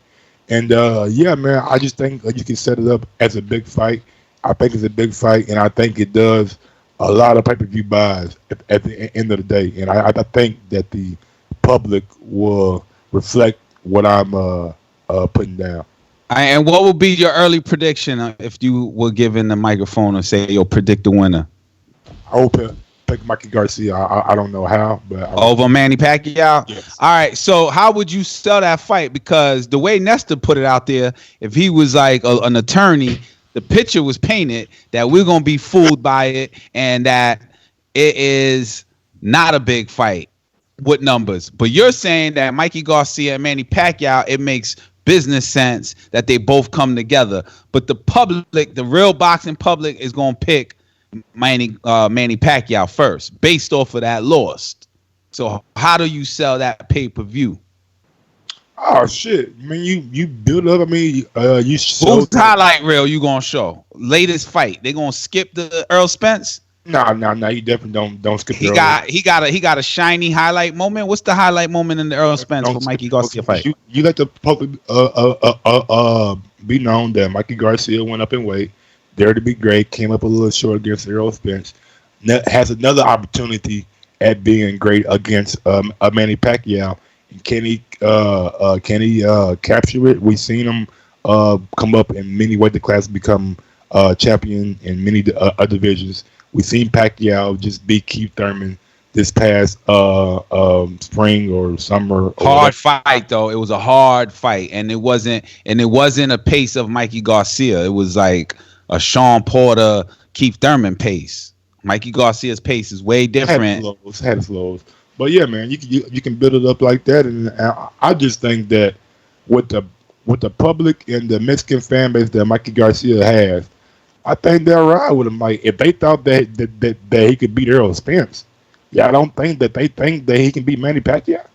And yeah, man, I just think you can set it up as a big fight. I think it's a big fight, and I think it does a lot of pay-per-view buys at the end of the day. And I think that the public will reflect what I'm putting down. And what would be your early prediction if you were given the microphone and say, "Yo, predict the winner"? I will pick Mikey Garcia. I don't know how, but over Manny Pacquiao. Yes. All right. So how would you sell that fight? Because the way Nestor put it out there, if he was like an attorney, the picture was painted that we're gonna be fooled by it and that it is not a big fight with numbers. But you're saying that Mikey Garcia and Manny Pacquiao, it makes business sense that they both come together. But the public, the real boxing public, is gonna pick Manny Pacquiao first, based off of that loss. So how do you sell that pay-per-view? Oh shit! I mean, you build up. I mean, you show who's highlight reel you gonna show? Latest fight. They gonna skip the Errol Spence? No. You definitely don't skip. He got a shiny highlight moment. What's the highlight moment in the Errol Spence for Mikey Garcia fight? You let the public be known that Mikey Garcia went up in weight. There to be great, came up a little short against Errol Spence. Has another opportunity at being great against Manny Pacquiao. And can he capture it? We've seen him come up in many weight classes, become champion in many divisions. We've seen Pacquiao just beat Keith Thurman this past spring or summer. Hard fight though. It was a hard fight, and it wasn't a pace of Mikey Garcia. It was like a Shawn Porter, Keith Thurman pace. Mikey Garcia's pace is way different. Had its lows. But yeah, man, you can build it up like that, and I just think that with the public and the Mexican fan base that Mikey Garcia has, I think they'll ride with him. Like if they thought that he could beat Errol Spence, yeah, I don't think that they think that he can beat Manny Pacquiao.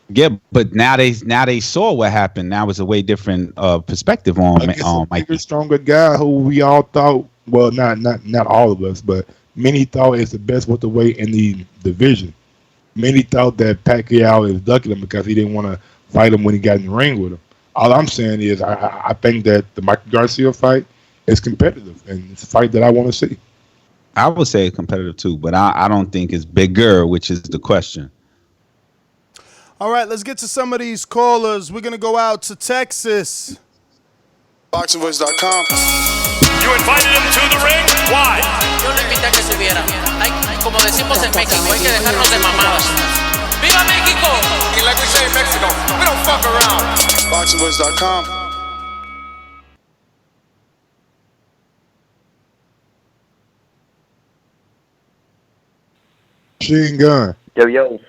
Yeah, but now they saw what happened. Now it's a way different perspective on Mikey. Bigger, stronger guy who we all thought, well, not all of us, but many thought is the best welterweight in the division. Many thought that Pacquiao is ducking him because he didn't want to fight him when he got in the ring with him. All I'm saying is I think that the Mikey Garcia fight is competitive, and it's a fight that I want to see. I would say competitive too, but I don't think it's bigger, which is the question. All right, let's get to some of these callers. We're going to go out to Texas. BoxingVoice.com. You invited him to the ring? Why? Yo lo invité a que subiera. Como decimos en México, hay que dejarnos de mamadas. ¡Viva México! And like we say in Mexico, we don't fuck around. BoxingVoice.com. Machine Gun. Yo.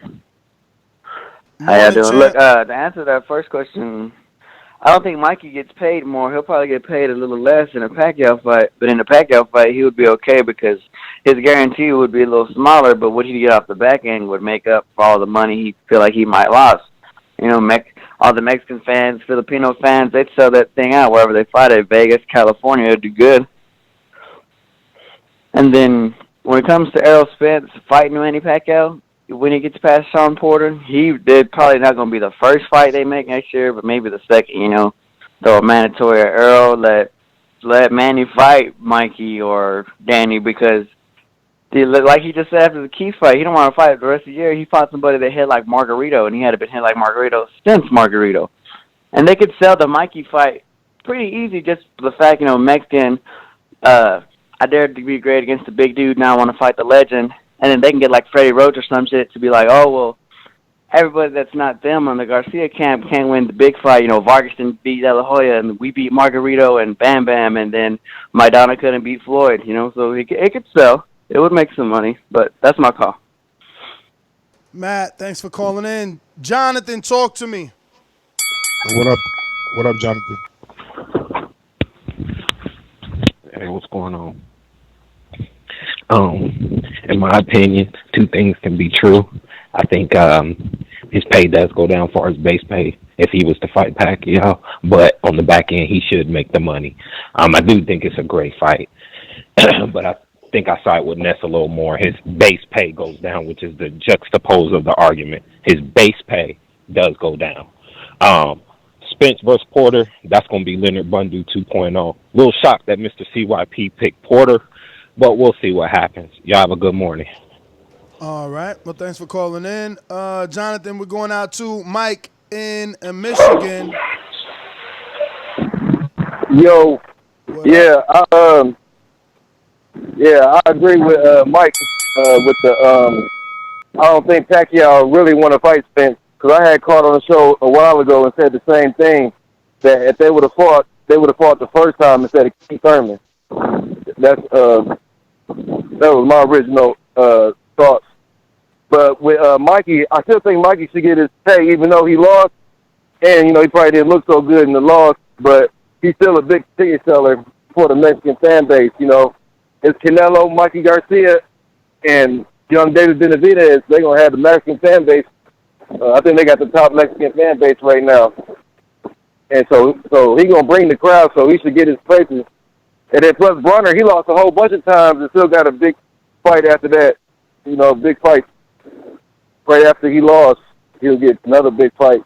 How y'all doing? Look, to answer that first question, I don't think Mikey gets paid more. He'll probably get paid a little less in a Pacquiao fight. But in a Pacquiao fight, he would be okay because his guarantee would be a little smaller, but what he get off the back end would make up for all the money he feel like he might lost. You know, all the Mexican fans, Filipino fans, they'd sell that thing out wherever they fight at Vegas, California, it'd do good. And then when it comes to Errol Spence fighting Manny Pacquiao, when he gets past Shawn Porter, they're probably not going to be the first fight they make next year, but maybe the second, you know. Throw a mandatory at Errol, let Manny fight Mikey or Danny because, like he just said after the Keith fight, he don't want to fight the rest of the year. He fought somebody that hit like Margarito, and he had been hit like Margarito since Margarito. And they could sell the Mikey fight pretty easy just for the fact, you know, Mexican, I dared to be great against the big dude, now I want to fight the legend. And then they can get like Freddie Roach or some shit to be like, oh, well, everybody that's not them on the Garcia camp can't win the big fight. You know, Vargas didn't beat De La Hoya, and we beat Margarito and Bam Bam, and then Maidana couldn't beat Floyd, you know. So it could sell. It would make some money, but that's my call. Matt, thanks for calling in. Jonathan, talk to me. What up, Jonathan? Hey, what's going on? In my opinion, two things can be true. I think his pay does go down for his base pay if he was to fight Pacquiao, but on the back end, he should make the money. I do think it's a great fight, but I think I side with Ness a little more. His base pay goes down, which is the juxtapose of the argument. His base pay does go down. Spence versus Porter, that's going to be Leonard Bundu 2.0. Little shocked that Mr. CYP picked Porter, but we'll see what happens. Y'all have a good morning. All right. Well, thanks for calling in. Jonathan, we're going out to Mike in Michigan. Yo, yeah, I agree with Mike with the I don't think Pacquiao really want to fight Spence, because I had called on the show a while ago and said the same thing, that if they would have fought the first time instead of Keith Thurman. That was my original thoughts. But with Mikey, I still think Mikey should get his pay, even though he lost, and he probably didn't look so good in the loss, but he's still a big ticket seller for the Mexican fan base. It's Canelo, Mikey Garcia, and young David Benavidez. They're gonna have the Mexican fan base. I think they got the top Mexican fan base right now, and so he gonna bring the crowd. So he should get his places. And then plus Bronner, he lost a whole bunch of times and still got a big fight after that. Big fight right after he lost, he'll get another big fight.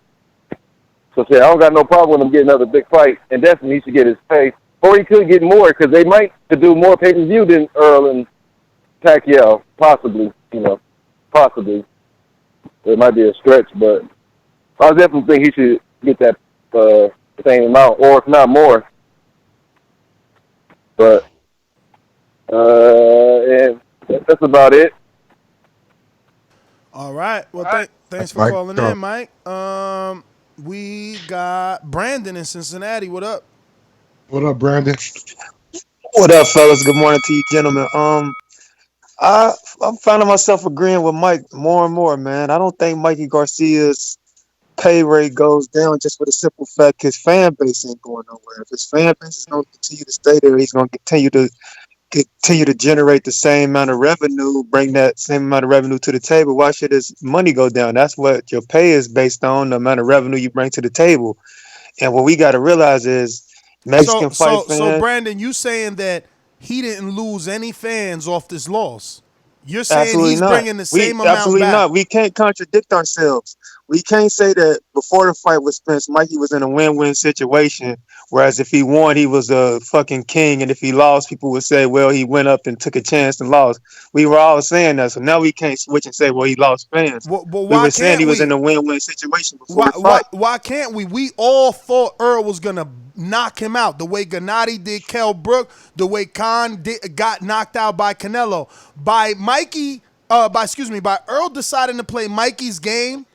So I don't got no problem with him getting another big fight, and definitely he should get his pay. Or he could get more, because they might do more pay-per-view than Earl and Pacquiao, possibly. Possibly. It might be a stretch, but I definitely think he should get that same amount, or if not more. But and that's about it. All right. Well, thanks for calling in, Mike. We got Brandon in Cincinnati. What up? What up, Brandon? What up, fellas? Good morning to you, gentlemen. I'm finding myself agreeing with Mike more and more, man. I don't think Mikey Garcia's pay rate goes down just for the simple fact his fan base ain't going nowhere. If his fan base is going to continue to stay there, he's going to continue to generate the same amount of revenue, bring that same amount of revenue to the table. Why should his money go down? That's what your pay is based on, the amount of revenue you bring to the table. And what we got to realize is Mexican fight fans. So Brandon, you saying that he didn't lose any fans off this loss? You're saying absolutely he's not. bringing the same amount absolutely back? Not. We can't contradict ourselves. We can't say that before the fight with Spence, Mikey was in a win-win situation, whereas if he won, he was a fucking king, and if he lost, people would say, well, he went up and took a chance and lost. We were all saying that, so now we can't switch and say, well, he lost fans. But we why were saying can't he was we? in a win-win situation before the fight. Why can't we? We all thought Earl was going to knock him out the way Gennady did Kell Brook, the way Khan got knocked out by Canelo. By Earl deciding to play Mikey's game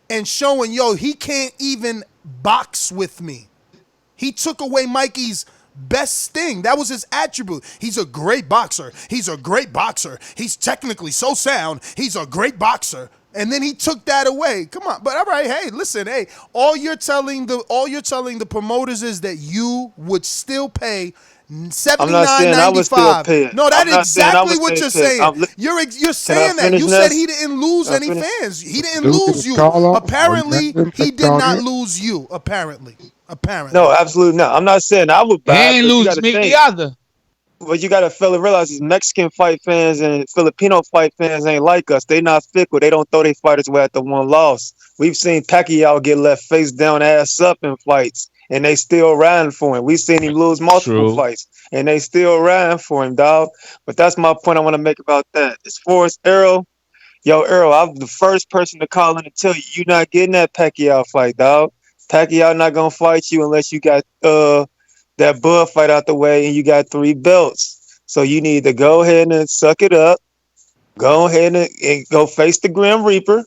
and showing, he can't even box with me. He took away Mikey's best thing. That was his attribute. He's a great boxer. He's a great boxer. He's technically so sound. He's a great boxer. And then he took that away. Come on. But all right, hey, listen, hey, all you're telling the promoters is that you would still pay $79.95. No, that's exactly what you're saying. You're saying that. You said he didn't lose any fans. He didn't lose you. Apparently, he did not lose you. Apparently. No, absolutely not. I'm not saying I would buy. He ain't lose me either. But you gotta realize is Mexican fight fans and Filipino fight fans ain't like us. They not fickle. They don't throw their fighters away at the one loss. We've seen Pacquiao get left face down, ass up in fights, and they still riding for him. We've seen him lose multiple fights, and they still riding for him, dog. But that's my point I want to make about that. As far as Errol, Errol, I'm the first person to call in and tell you you're not getting that Pacquiao fight, dog. Pacquiao not gonna fight you unless you got that Bud fight out the way and you got 3 belts. So you need to go ahead and suck it up. Go ahead and go face the Grim Reaper.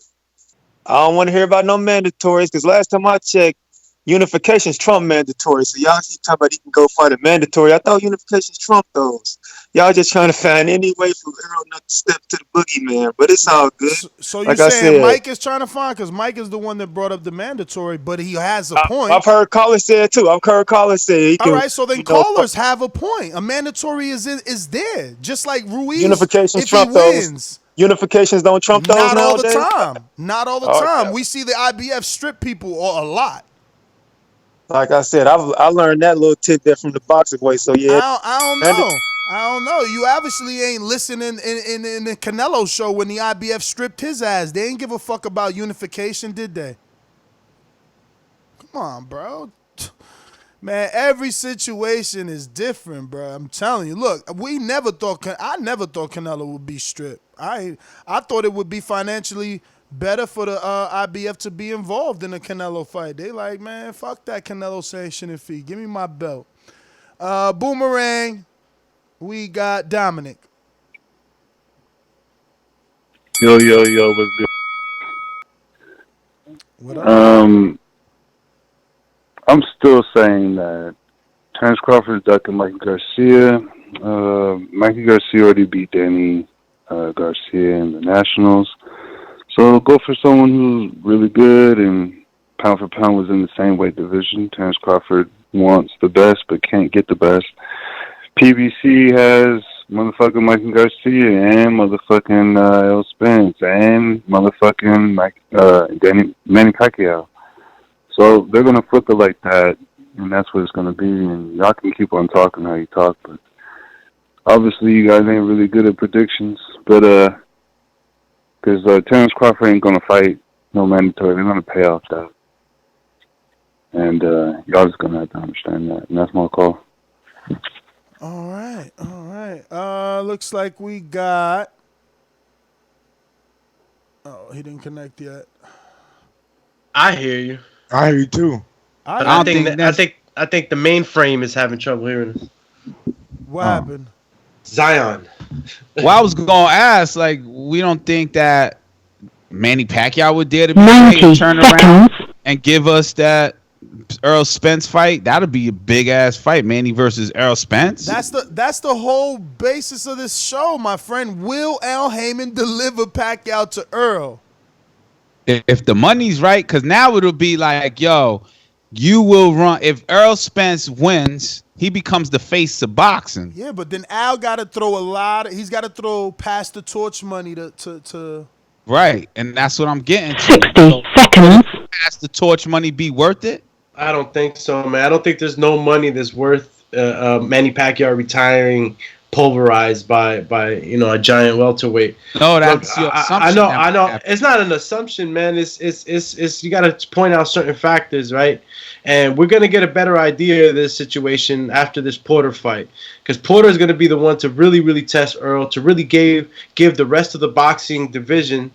I don't want to hear about no mandatories, because last time I checked, unifications trump mandatory. So y'all keep talking about he can go fight a mandatory. I thought unifications trump those. Y'all just trying to find any way for Errol not to step to the boogeyman, but it's all good. So you're saying Mike is trying to find, because Mike is the one that brought up the mandatory, but he has a point. I've heard callers say it too. I've heard callers say it. All right, so then callers have a point. A mandatory is there, just like Ruiz. Unifications if trump he wins. Those. Unifications don't trump those Not all nowadays? the time. Not all the time. We see the IBF strip people a lot. Like I said, I learned that little tidbit from the boxing way. So yeah, I don't know. You obviously ain't listening in the Canelo show when the IBF stripped his ass. They ain't give a fuck about unification, did they? Come on, bro. Man, every situation is different, bro. I'm telling you. Look, I never thought Canelo would be stripped. I thought it would be financially better for the IBF to be involved in a Canelo fight. They like, man, fuck that Canelo sanctioning fee. Give me my belt. Boomerang, we got Dominic. Yo, what's good? What up? I'm still saying that Terence Crawford is ducking Mikey Garcia. Mikey Garcia already beat Danny Garcia in the Nationals. So go for someone who's really good and pound for pound was in the same weight division. Terence Crawford wants the best but can't get the best. PBC has motherfucking Mikey Garcia and motherfucking Errol Spence and motherfucking Manny Pacquiao. So they're going to flip it like that, and that's what it's going to be. And y'all can keep on talking how you talk, but obviously you guys ain't really good at predictions. But because Terence Crawford ain't going to fight no mandatory, they're going to pay off that. And y'all just going to have to understand that, and that's my call. All right. Looks like we got. Oh, he didn't connect yet. I hear you. I hear you too. But I think the mainframe is having trouble hearing us. What happened? Zion. Well, I was gonna ask, like, we don't think that Manny Pacquiao would dare to be turn around and give us that Errol Spence fight? That'd be a big ass fight, Manny versus Errol Spence. That's the whole basis of this show, my friend. Will Al Haymon deliver Pacquiao to Earl? If the money's right, because now it'll be like, yo, you will run. If Errol Spence wins, he becomes the face of boxing. Yeah, but then Al got to throw he's got to throw pass the torch money to. Right, and that's what I'm getting to. 60 seconds. Pass the torch money be worth it? I don't think so, man. I don't think there's no money that's worth Manny Pacquiao retiring pulverized by a giant welterweight. No, that's your assumption. I know. It's not an assumption, man. It's you got to point out certain factors, right? And we're gonna get a better idea of this situation after this Porter fight, because Porter is gonna be the one to really, really test Earl, to really give the rest of the boxing division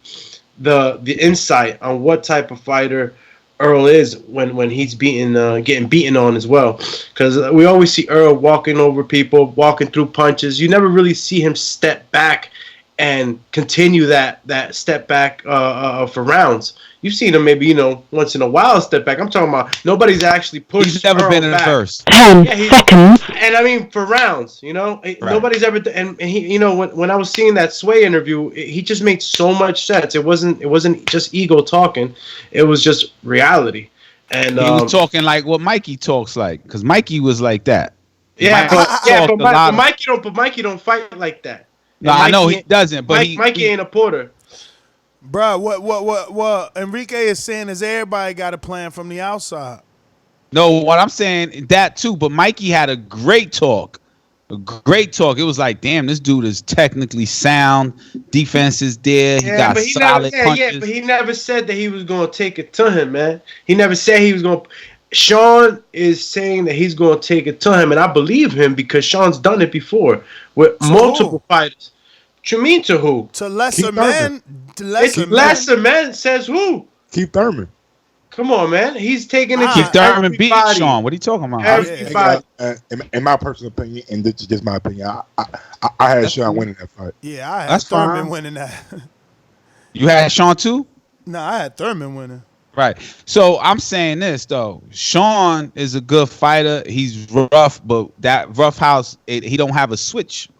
the insight on what type of fighter Earl is when he's getting beaten on as well. Because we always see Earl walking over people, walking through punches. You never really see him step back and continue that step back for rounds. You've seen him maybe, once in a while step back. I'm talking about nobody's actually pushed. He's never Earl been in back. the first. 10 seconds. And I mean, for rounds, Right. nobody's ever. And he, when I was seeing that Sway interview, he just made so much sense. It wasn't just ego talking. It was just reality. And he was talking like what Mikey talks like, because Mikey was like that. Yeah, but Mikey don't fight like that. No, I know he doesn't. But Mikey ain't a Porter. Bro, what Enrique is saying is everybody got a plan from the outside. No, what I'm saying, that too, but Mikey had a great talk. It was like, damn, this dude is technically sound. Defense is there. He got solid punches. Yeah, but he never said that he was going to take it to him, man. He never said he was going to. Shawn is saying that he's going to take it to him, and I believe him because Shawn's done it before with multiple fighters. What you mean to who? To lesser men. Lesser men says who? Keith Thurman. Come on, man. He's taking it. Keith Thurman beat Shawn. What are you talking about? Everybody. In my personal opinion, and this is just my opinion, I had Shawn winning that fight. Yeah, I had Thurman winning that. You had Shawn too? No, I had Thurman winning. Right. So I'm saying this though. Shawn is a good fighter. He's rough, but that rough house, he don't have a switch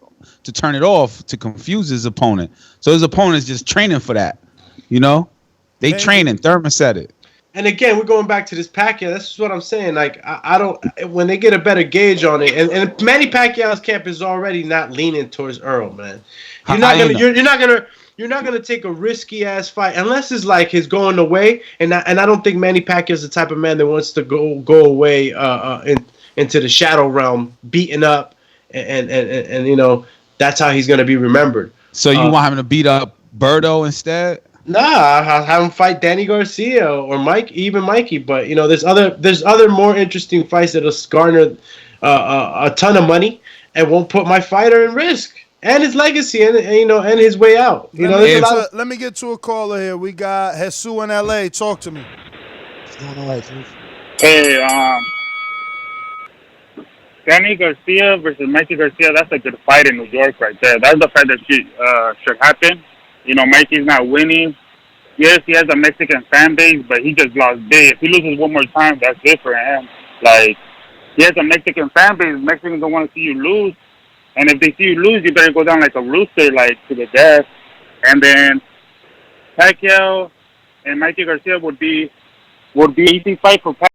to turn it off to confuse his opponent. So his opponent's just training for that. They training. Thurman said it. And again, we're going back to this Pacquiao. That's just what I'm saying. Like, I don't. When they get a better gauge on it, and Manny Pacquiao's camp is already not leaning towards Earl, man. You're not gonna take a risky ass fight unless it's like his going away. And I don't think Manny Pacquiao's the type of man that wants to go away into the shadow realm, beaten up, and that's how he's gonna be remembered. So you want him to beat up Birdo instead? Nah, I'll have him fight Danny Garcia or even Mikey. But there's other more interesting fights that'll garner a ton of money and won't put my fighter in risk and his legacy and his way out. Let me get to a caller here. We got Jesus in LA. Talk to me. What's going on, Jesus? Hey, Danny Garcia versus Mikey Garcia, that's a good fight in New York right there. That's the fight that should happen. Mikey's not winning. Yes, he has a Mexican fan base, but he just lost big. If he loses one more time, that's it for him. Like, he has a Mexican fan base. Mexicans don't want to see you lose. And if they see you lose, you better go down like a rooster, like, to the death. And then Pacquiao and Mikey Garcia would be an easy fight for Pacquiao.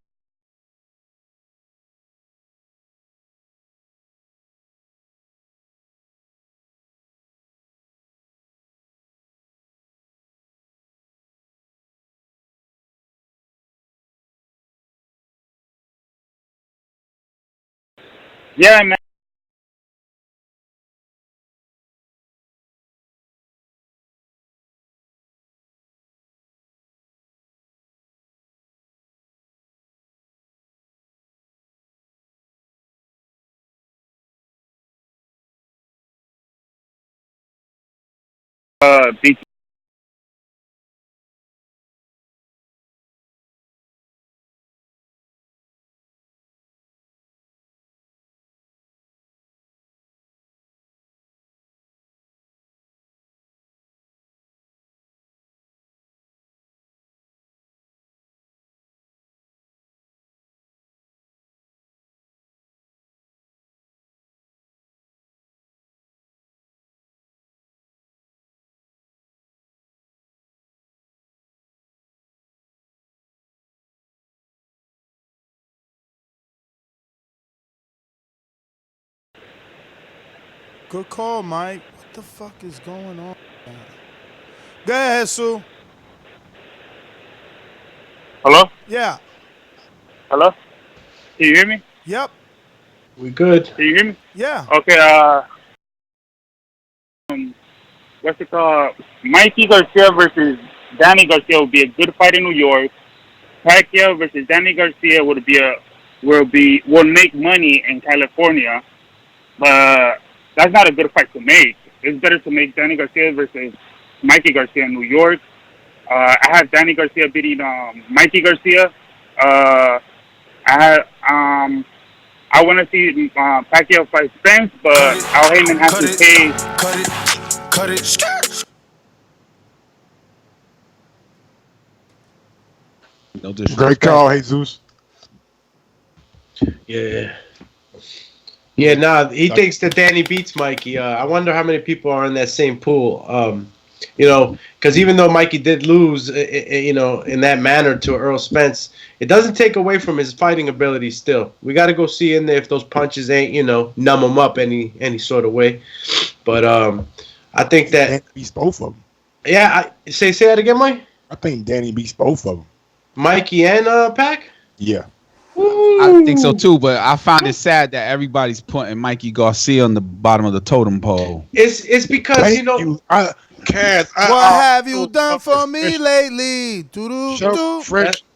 Yeah, man. Beat. Good call, Mike. What the fuck is going on? Go ahead, Jesus. Hello? Yeah. Hello? Can you hear me? Yep. We good. Can you hear me? Yeah. Okay, what's it called? Mikey Garcia versus Danny Garcia would be a good fight in New York. Pacquiao versus Danny Garcia will make money in California, but that's not a good fight to make. It's better to make Danny Garcia versus Mikey Garcia in New York. I have Danny Garcia beating Mikey Garcia. I want to see Pacquiao fight Spence, but Al Haymon has to pay. Cut it. No disrespect. Great call, Jesus. Yeah. Yeah, he thinks that Danny beats Mikey. I wonder how many people are in that same pool. Because even though Mikey did lose, in that manner to Errol Spence, it doesn't take away from his fighting ability still. We got to go see in there if those punches ain't, numb him up any sort of way. But I think that Danny beats both of them. Yeah, say that again, Mike? I think Danny beats both of them. Mikey and Pac? Yeah. I think so too, but I find it sad that everybody's putting Mikey Garcia on the bottom of the totem pole. It's because what have you done for me lately?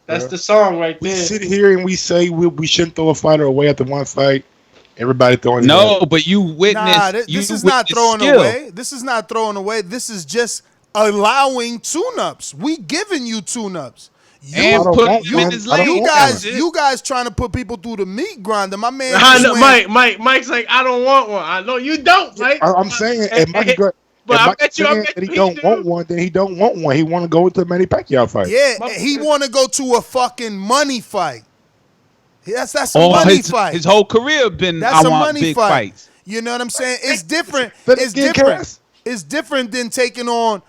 That's the song right there. We sit here and we say we shouldn't throw a fighter away after one fight. Everybody throwing. But you witnessed. Nah, this is not throwing away. This is not throwing away. This is just allowing tune-ups. We giving you tune-ups. You guys trying to put people through the meat grinder. My man, Mike's like, I don't want one. I know you don't, Mike. I'm saying, but I bet you that he don't want one. Then he don't want one. He want to go to the Manny Pacquiao fight. Yeah, he want to go to a fucking money fight. That's a money fight. His whole career been. That's I a want money big fight. Fights. You know what I'm saying? It's different. It's different. It's different than taking on,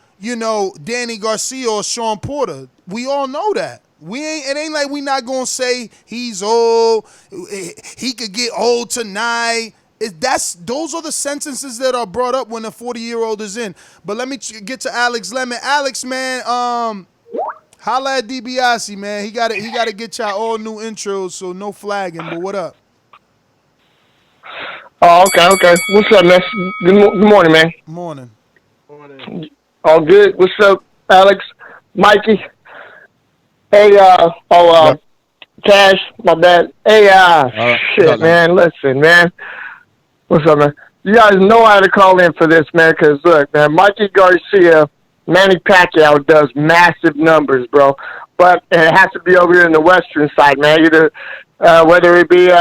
Danny Garcia or Shawn Porter. We all know that. It ain't like we not gonna say he's old. He could get old tonight. Those are the sentences that are brought up when a 40-year-old is in. But let me get to Alex Lemon. Alex, man, holla at DiBiase, man. He gotta get y'all all new intros, so no flagging. But what up? Oh, okay. What's up, man? Good morning, man. Morning. All good. What's up, Alex? Mikey. Hey, Cash, my bad. Hey, shit, man. Listen, man. What's up, man? You guys know how to call in for this, man, because, look, man, Mikey Garcia, Manny Pacquiao does massive numbers, bro. But it has to be over here in the western side, man. Either, whether it be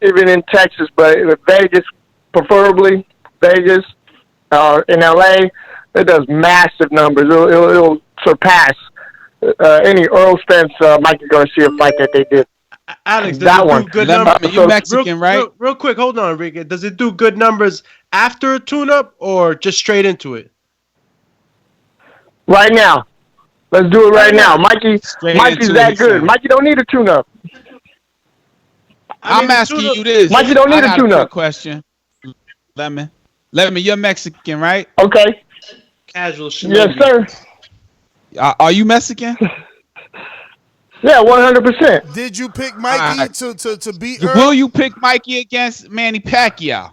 even in Texas, but Vegas, preferably, Vegas, in L.A., it does massive numbers. It'll surpass any Errol Spence, Mikey Garcia fight that they did. Alex, does that it one. do good numbers? You Mexican, right? Real quick, hold on, Enrique. Does it do good numbers after a tune-up or just straight into it? Right now. Let's do it right now. Mikey's that good. Mikey don't need a tune-up. I'm asking you this. Mikey don't need a tune-up. Question. Lemon, you're Mexican, right? Okay. Casual. Yes, sir. Are you Mexican? Yeah, 100%. Did you pick Mikey to beat Earl? Will you pick Mikey against Manny Pacquiao?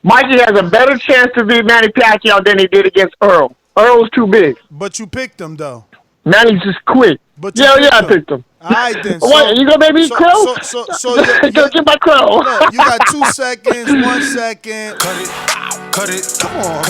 Mikey has a better chance to beat Manny Pacquiao than he did against Earl. Earl's too big. But you picked him, though. Manny's just quick. But I picked him. All right, then. What, you gonna make me crow? So get my crow. Look, you got 2 seconds, 1 second. Cut it. Come on,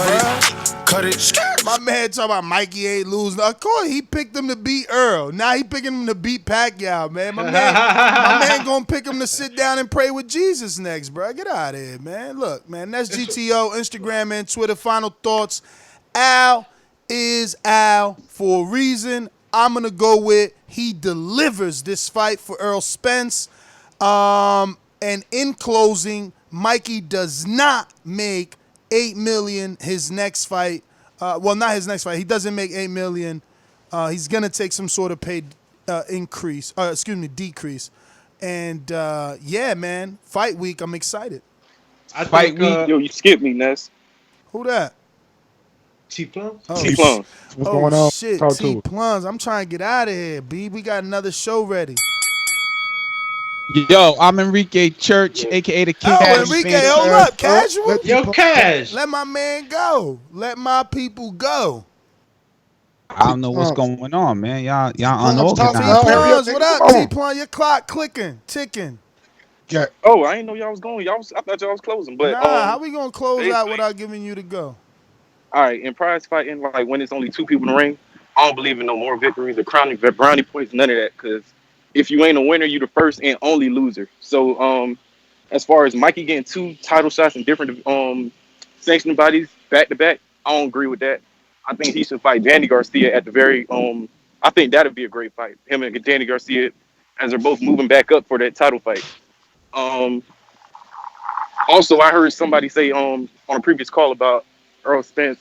cut it. My man talking about Mikey ain't losing. Of course, he picked him to beat Earl. Now he picking him to beat Pacquiao, man. My man gonna pick him to sit down and pray with Jesus next, bro. Get out of here, man. Look, man, that's GTO, Instagram and Twitter. Final thoughts. Al is Al for a reason. I'm going to go with he delivers this fight for Errol Spence. And in closing, Mikey does not make $8 million his next fight. Well, not his next fight. He doesn't make $8 million. He's going to take some sort of pay decrease. And, yeah, man, fight week, I'm excited. Fight week. Yo, you skipped me, Ness. Who that? T-Plum? T-Plum. What's going on? Shit, Talk to it. T-Plums. I'm trying to get out of here, B. We got another show ready. Yo, I'm Enrique Church, a.k.a. the Cash. Oh, Enrique, hold up. Casual? Yo, Cash. Let my man go. Let my people go. I don't know what's going on, man. Y'all unorganized. T-Plums, what up, T-Plum? Your clock ticking. Yeah. Oh, I didn't know y'all was going. I thought y'all was closing. But how we gonna close out without giving you the go? All right, in prize fighting, like when it's only 2 people in the ring, I don't believe in no more victories or crowning brownie points, none of that. Because if you ain't a winner, you the first and only loser. So, as far as Mikey getting 2 title shots in different sanctioning bodies back to back, I don't agree with that. I think he should fight Danny Garcia at the very. I think that'd be a great fight. Him and Danny Garcia, as they're both moving back up for that title fight. Also, I heard somebody say on a previous call about Errol Spence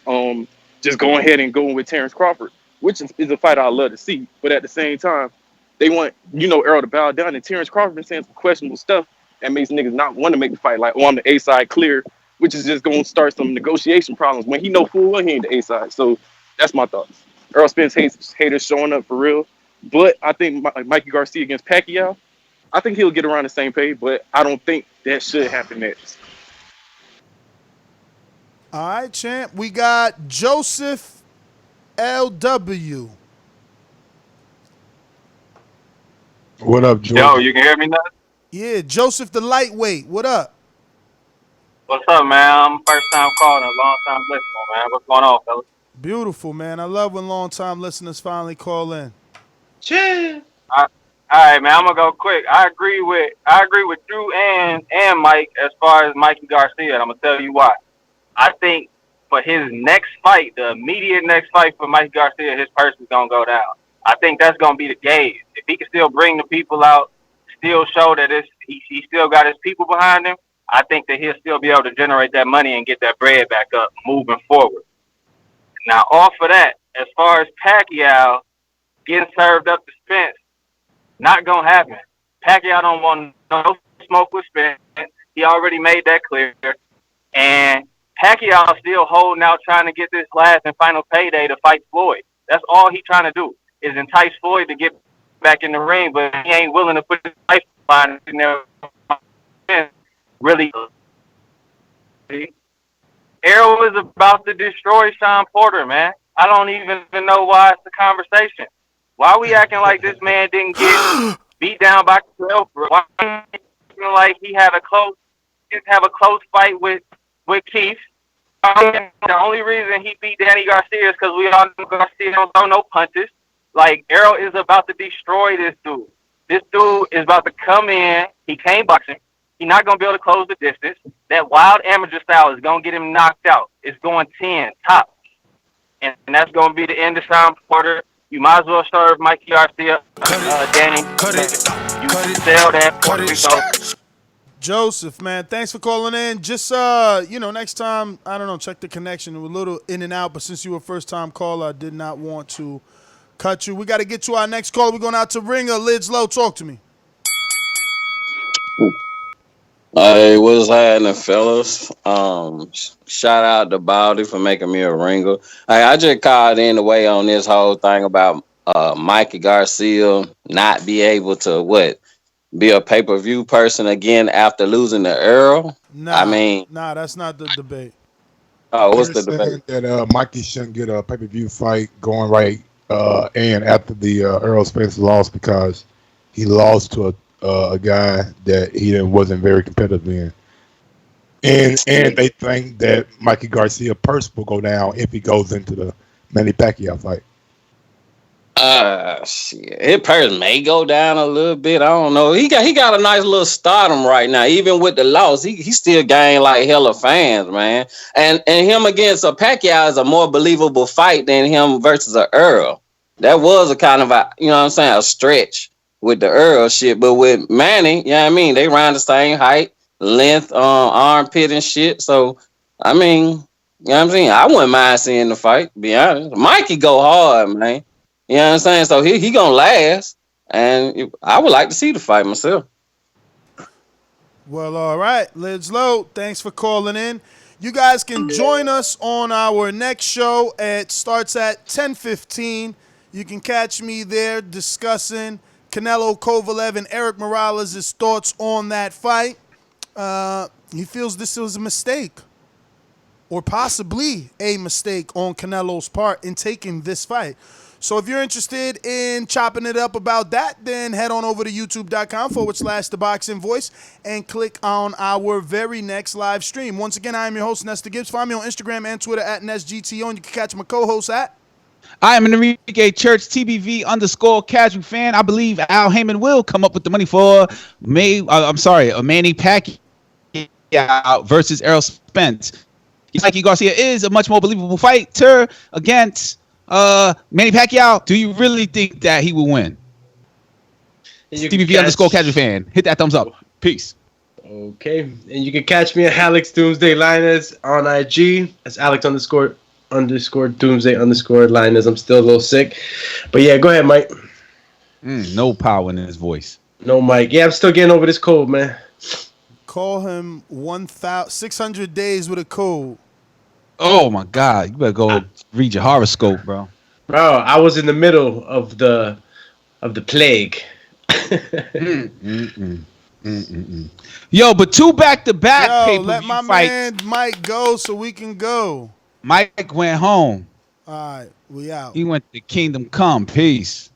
just going ahead and going with Terrence Crawford, which is a fight I love to see. But at the same time, they want Errol to bow down, and Terrence Crawford been saying some questionable stuff that makes niggas not want to make the fight. Like, I'm the A side clear, which is just going to start some negotiation problems when he know full well he ain't the A side. So that's my thoughts. Errol Spence haters showing up for real, but I think Mikey Garcia against Pacquiao, I think he'll get around the same pay, but I don't think that should happen next. All right, champ. We got Joseph LW. What up, Joe? Yo, you can hear me now? Yeah, Joseph the lightweight. What up? What's up, man? I'm first time calling, a long time listener, man. What's going on, fellas? Beautiful, man. I love when long time listeners finally call in. Cheers. All right, man. I'm gonna go quick. I agree with Drew and Mike as far as Mikey Garcia. And I'm gonna tell you why. I think for his next fight, the immediate next fight for Mikey Garcia, his purse is gonna go down. I think that's gonna be the gauge. If he can still bring the people out, still show that he still got his people behind him, I think that he'll still be able to generate that money and get that bread back up moving forward. Now, off of that, as far as Pacquiao getting served up to Spence, not gonna happen. Pacquiao don't want no smoke with Spence. He already made that clear. And Pacquiao still holding out, trying to get this last and final payday to fight Floyd. That's all he's trying to do, is entice Floyd to get back in the ring, but he ain't willing to put his lifeline in there. Really, Errol is about to destroy Shawn Porter, man. I don't even know why it's a conversation. Why we acting like this man didn't get beat down by 12? Why acting like he had a close fight with Keith? The only reason he beat Danny Garcia is because we all know Garcia don't throw no punches. Like, Errol is about to destroy this dude. This dude is about to come in. He can't boxing. He's not going to be able to close the distance. That wild amateur style is going to get him knocked out. It's going 10, top. And that's going to be the end of Shawn Porter. You might as well serve Mikey Garcia, Danny. You sell that Puerto Rico. Joseph, man, thanks for calling in. Just, next time, I don't know, check the connection. It was a little in and out, but since you were a first-time caller, I did not want to cut you. We got to get to our next caller. We're going out to Ringer. Lids Low, talk to me. Hey, what's happening, fellas? Shout out to Baldy for making me a ringer. Hey, I just called in the way on this whole thing about Mikey Garcia not be able to be a pay-per-view person again after losing to Errol. Nah, that's not the debate. Oh, what's the debate? That Mikey shouldn't get a pay-per-view fight going right and after the Errol Spence loss because he lost to a guy that he wasn't very competitive in. And they think that Mikey Garcia purse will go down if he goes into the Manny Pacquiao fight. Shit. His purse may go down a little bit. I don't know. He got a nice little stardom right now. Even with the loss, he still gained like hella fans, man. And him against a Pacquiao is a more believable fight than him versus a Earl. That was a kind of a stretch with the Earl shit. But with Manny, they around the same height, length, armpit and shit. So I wouldn't mind seeing the fight, to be honest. Mikey go hard, man. You know what I'm saying? So he gonna last, and I would like to see the fight myself. Well, all right, Lids Low, thanks for calling in. You guys can join us on our next show. It starts at 10:15. You can catch me there discussing Canelo Kovalev and Eric Morales' thoughts on that fight. He feels this was a mistake, or possibly a mistake on Canelo's part in taking this fight. So if you're interested in chopping it up about that, then head on over to youtube.com/theboxingvoice and click on our very next live stream. Once again, I am your host, Nestor Gibbs. Find me on Instagram and Twitter at NestGTO, and you can catch my co-host at I am an Enrique Church TBV _casual fan. I believe Al Haymon will come up with the money for Manny Pacquiao versus Errol Spence. Mikey Garcia is a much more believable fighter against Manny Pacquiao. Do you really think that he will win? TBV _casual fan. Hit that thumbs up. Peace. Okay. And you can catch me at Alex Doomsday Linus on IG. That's Alex _Doomsday Linus. I'm still a little sick. But yeah, go ahead, Mike. No power in his voice. No, Mike. Yeah, I'm still getting over this cold, man. Call him 1,600 days with a cold. Oh my God! You better go read your horoscope, bro. Bro, I was in the middle of the plague. Yo, but 2 back-to-back pay-per-view let my fights. man Mike go so we can go. Mike went home. All right, we out. He went to Kingdom Come. Peace.